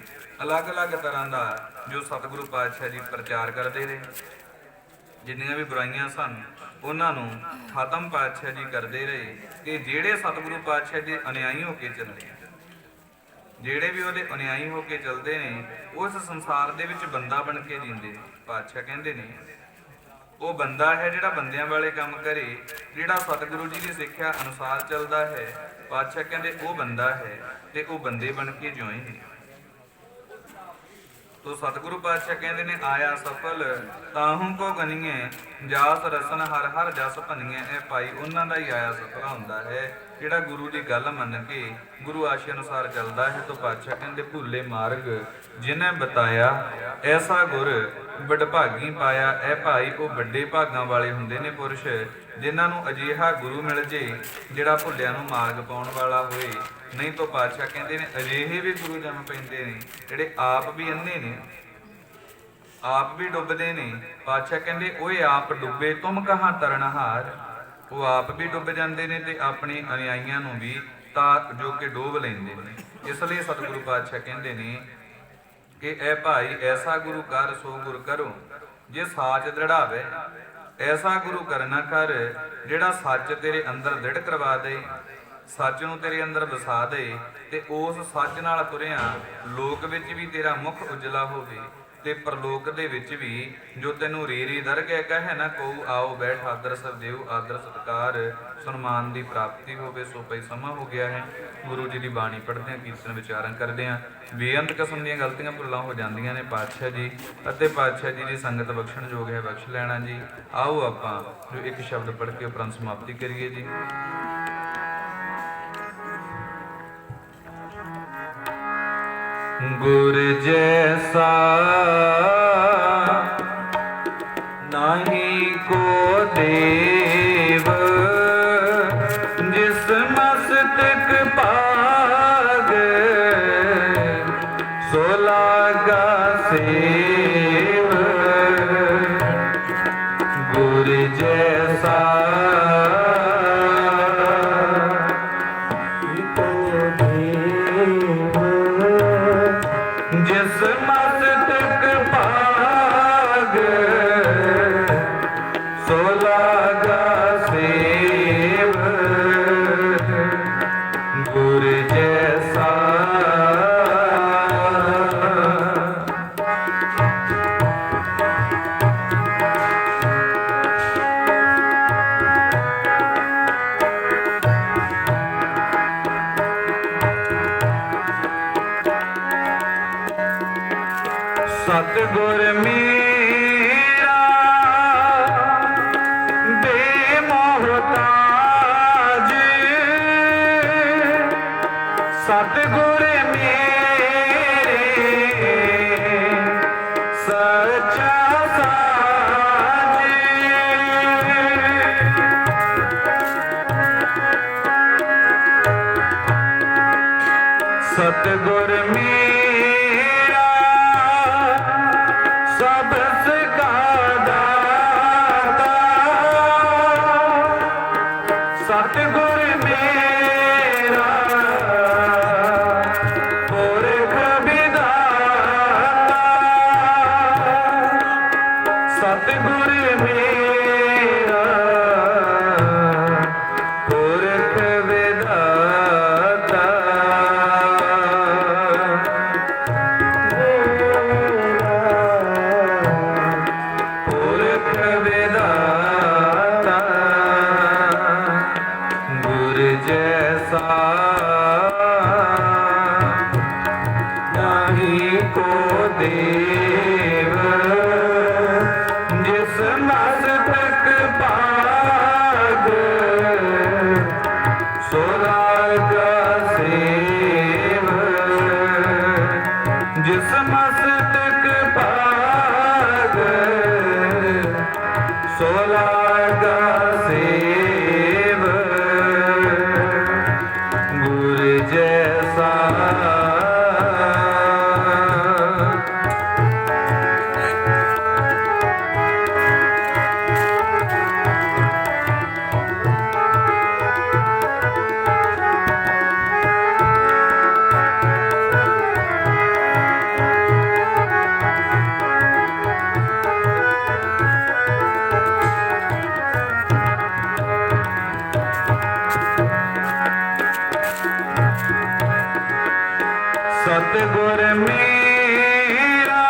ਅਲੱਗ-ਅਲੱਗ ਤਰ੍ਹਾਂ ਦਾ ਜੋ ਸਤਿਗੁਰੂ ਪਾਤਸ਼ਾਹ ਜੀ ਪ੍ਰਚਾਰ ਕਰਦੇ ਰਹੇ। ਜਿੰਨੀਆਂ ਵੀ ਬੁਰਾਈਆਂ ਸਨ ਉਹਨਾਂ ਨੂੰ ਖਤਮ ਪਾਤਸ਼ਾਹ ਜੀ ਕਰਦੇ ਰਹੇ। ਕਿ ਜਿਹੜੇ ਸਤਿਗੁਰੂ ਪਾਤਸ਼ਾਹ ਦੇ ਅਨਿਆਈ ਹੋ ਕੇ ਚੱਲੇ, ਜਿਹੜੇ ਵੀ ਉਹਦੇ ਅਨਿਆਈ ਹੋ ਕੇ ਚੱਲਦੇ ਨੇ, ਉਸ ਸੰਸਾਰ ਦੇ ਵਿੱਚ ਬੰਦਾ ਬਣ ਕੇ ਜੀਂਦੇ ਨੇ। ਪਾਤਸ਼ਾਹ ਕਹਿੰਦੇ ਨੇ ਉਹ ਬੰਦਾ ਹੈ ਜਿਹੜਾ ਬੰਦਿਆਂ ਵਾਲੇ ਕੰਮ ਕਰੇ, ਜਿਹੜਾ ਸਤਿਗੁਰੂ ਜੀ ਦੀ ਸਿੱਖਿਆ ਅਨੁਸਾਰ ਚੱਲਦਾ ਹੈ। ਪਾਤਸ਼ਾਹ ਕਹਿੰਦੇ ਉਹ ਬੰਦਾ ਹੈ ਤੇ ਉਹ ਬੰਦੇ ਬਣ ਕੇ ਜਿਉਏ ਨੇ। ਤੋ ਸਤਿਗੁਰੂ ਪਾਤਸ਼ਾਹ ਕਹਿੰਦੇ ਨੇ ਆਇਆ ਸਫਲ ਤਾਹੂ ਕੋ ਗਨੀਏ, ਜਾਸ ਰਸਨ ਹਰ ਹਰ ਜਸ ਭਨੀਏ। ਇਹ ਭਾਈ ਉਹਨਾਂ ਦਾ ਹੀ ਆਇਆ ਸਫਲ ਹੁੰਦਾ ਹੈ, ਜਿਹੜਾ ਗੁਰੂ ਦੀ ਗੱਲ ਮੰਨ ਕੇ ਗੁਰੂ ਆਸ਼ੇ ਅਨੁਸਾਰ ਚੱਲਦਾ ਹੈ। ਤੋ ਪਾਤਸ਼ਾਹ ਕਹਿੰਦੇ ਭੁੱਲੇ ਮਾਰਗ ਜਿਨ੍ਹਾਂ ਬਤਾਇਆ, ਐਸਾ ਗੁਰ ਵਡਭਾਗੀ ਪਾਇਆ। ਇਹ ਭਾਈ ਉਹ ਵੱਡੇ ਭਾਗਾਂ ਵਾਲੇ ਹੁੰਦੇ ਨੇ ਪੁਰਸ਼, ਜਿਨ੍ਹਾਂ ਨੂੰ ਅਜਿਹਾ ਗੁਰੂ ਮਿਲ ਜੇ ਜਿਹੜਾ ਭੁੱਲਿਆਂ ਨੂੰ ਮਾਰਗ ਪਾਉਣ ਵਾਲਾ ਹੋਏ। ਨਹੀਂ ਤਾਂ ਪਾਤਸ਼ਾਹ ਕਹਿੰਦੇ ਨੇ ਅਜਿਹੇ ਵੀ ਗੁਰੂ ਜੰਮ ਪੈਂਦੇ ਨੇ ਜਿਹੜੇ ਆਪ ਵੀ ਅੰਨੇ ਨੇ, ਆਪ ਵੀ ਡੁੱਬਦੇ ਨੇ। ਪਾਤਸ਼ਾਹ ਕਹਿੰਦੇ ਓਏ ਆਪ ਡੁੱਬੇ ਤੁਮ ਕਹਾਂ ਤਰਨਹਾਰ। ਉਹ ਆਪ ਵੀ ਡੁੱਬ ਜਾਂਦੇ ਨੇ ਤੇ ਆਪਣੇ ਅਨਿਆਈਆਂ ਨੂੰ ਵੀ ਤਾਂ ਜੋ ਕਿ ਡੋਬ ਲੈਂਦੇ ਨੇ। ਇਸ ਲਈ ਸਤਿਗੁਰੂ ਪਾਤਸ਼ਾਹ ਕਹਿੰਦੇ ਨੇ ਕਿ ਇਹ ਭਾਈ ਐਸਾ ਗੁਰੂ ਕਰ ਸੋ ਗੁਰ ਕਰੋ, ਜੇ ਸਾਚ ਦ੍ਰਿੜਾਵੇ ਐਸਾ ਗੁਰੂ ਕਰਨਾ ਕਰ ਜਿਹੜਾ ਸੱਚ ਤੇਰੇ ਅੰਦਰ ਦ੍ਰਿੜ ਕਰਵਾ ਦੇ, ਸੱਚ ਨੂੰ ਤੇਰੇ ਅੰਦਰ ਵਸਾ ਦੇ, ਤੇ ਉਸ ਸੱਚ ਨਾਲ ਤੁਰਿਆ ਲੋਕ ਵਿੱਚ ਵੀ ਤੇਰਾ ਮੁਖ ਉਜਲਾ ਹੋਵੇ, ਤੇ ਪ੍ਰਲੋਕ ਦੇ ਵਿੱਚ ਵੀ ਜੋ ਤੈਨੂੰ ਰੀਰੀ ਦਰਗਹਿ ਕਹੇ ਨਾ ਕੋ ਆਓ ਬੈਠ ਆਦਰ ਸਦੇਉ ਆਦਰ ਸਤਕਾਰ ਸਨਮਾਨ ਦੀ ਪ੍ਰਾਪਤੀ ਹੋਵੇ। ਸੋ ਪਈ ਸਮਾਂ ਹੋ ਗਿਆ ਹੈ। ਗੁਰੂ ਜੀ ਦੀ ਬਾਣੀ ਪੜ੍ਹਦੇ ਹਾਂ, ਕੀਰਤਨ ਵਿਚਾਰਨ ਕਰਦੇ ਹਾਂ। ਬੇਅੰਤ ਕਿਸਮ ਦੀਆਂ ਗਲਤੀਆਂ ਭੁੱਲਾਂ ਹੋ ਜਾਂਦੀਆਂ ਨੇ। ਪਾਤਸ਼ਾਹ ਜੀ ਅਤੇ ਪਾਤਸ਼ਾਹ ਜੀ ਦੀ ਸੰਗਤ ਬਖਸ਼ਣ ਯੋਗ ਹੈ, ਬਖਸ਼ ਲੈਣਾ ਜੀ। ਆਓ ਆਪਾਂ ਜੋ ਇੱਕ ਸ਼ਬਦ ਪੜ੍ਹ ਕੇ ਉਪਰੰਤ ਸਮਾਪਤੀ ਕਰੀਏ ਜੀ। ਗੁਰ ਜੈਸਾ ਨਾਹੀ ਕੋ ਦੇਵ, ਜਿਸ ਮਸਤਕ ਭਾਗ ਸੋ ਲਾਗਾ ਸੇਵ। ਗੁਰ ਜੈਸਾ ਜਿਸ ਮਸਤਕ ਭਾਗ ਸੋ ਲਾਗਾ ਸੇਵ। ਗੁਰ ਜੈਸਾ ਸਤਿਗੁਰ ਮੇਰਾ ਬੇਮੋਹਤਾਜ, ਸਤਿਗੁਰ ਮੇਰੇ ਸੱਚਾ ਸਾਜ। ਸਤਿਗੁਰ ਮੇਰਾ ਸਬਸ ਕਾ ਦਾਤਾ, ਸਤਿਗੁਰ ਮੇਰਾ ਪੁਰਖ ਵਿਧਾਤਾ, ਸਤਿਗੁਰ ਮੇਰਾ ਪੁਰਖ ਵਿਧਾਤਾ। जैसा नहीं को देव, जिस मस्तक भाग सो लागा सेव। जिस मस्तक भाग सो लागा सेव। गुर जैसा सतगुर मेरा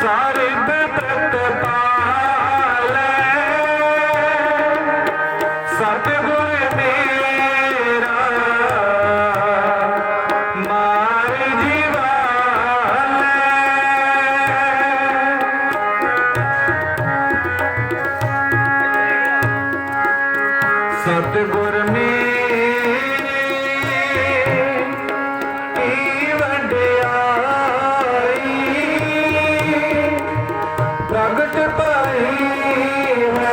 सर्ब प्रतपालै, सतगुर मेरा मार जीवालै। सतगुर प्रगट पाई है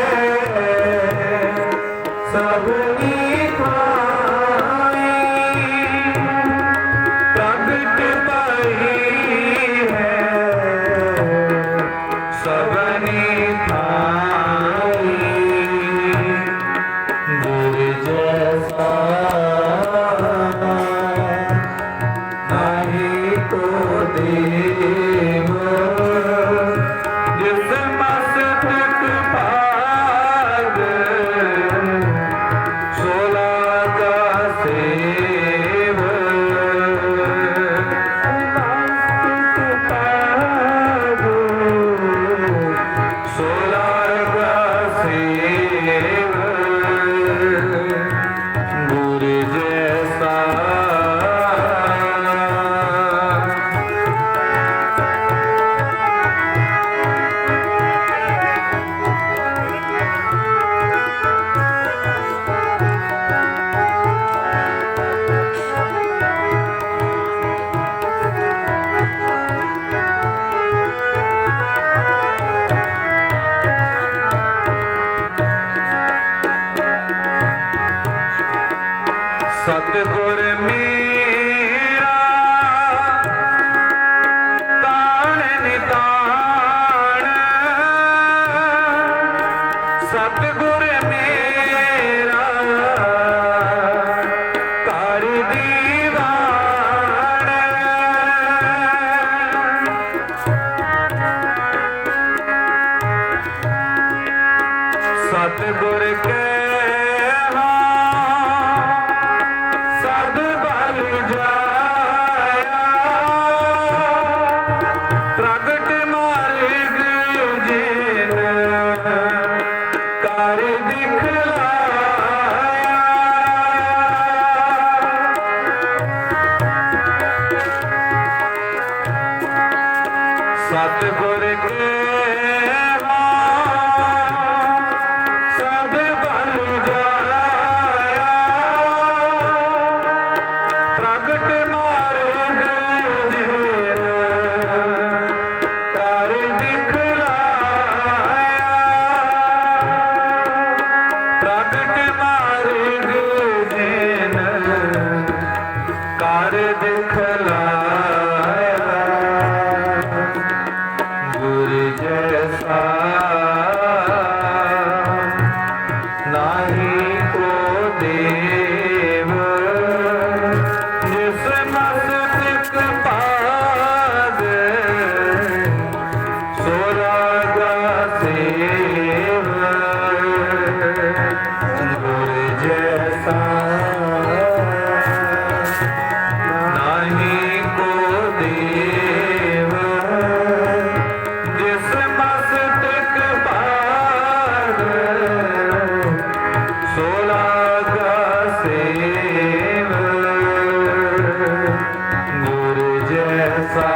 सबनी थाई, प्रगट पाई है सबनी थाई। गुर जैसा गा सेव गुर जैसा। सतगुर मेरा ताण निताण, सतगुर मेरा कर दीवान। सतगुर के प्रगट मार्ग जिन कर दिखलाया। सतगुर के सब बल जाया, प्रगट मार्ग जिन कर दिखलाया। प्रगट मार्ग जिन कर दिखलाया। गुर जैसा नाही को देव, जिस मस्तक पाग सो रागा सेव। गुर जैसा नाही को देव, जिस मस्तक पाग सो रागा सेव। गुर जैसा।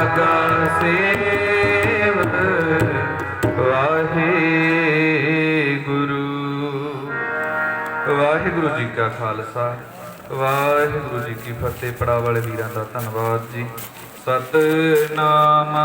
ਲਾਗਾ ਸੇਵ ਵਾਹਿਗੁਰੂ। ਵਾਹਿਗੁਰੂ ਜੀ ਕਾ ਖਾਲਸਾ, ਵਾਹਿਗੁਰੂ ਜੀ ਕੀ ਫਤਿਹ। ਪੜਾਅ ਵਾਲੇ ਵੀਰਾਂ ਦਾ ਧੰਨਵਾਦ ਜੀ। ਸਤਿਨਾਮ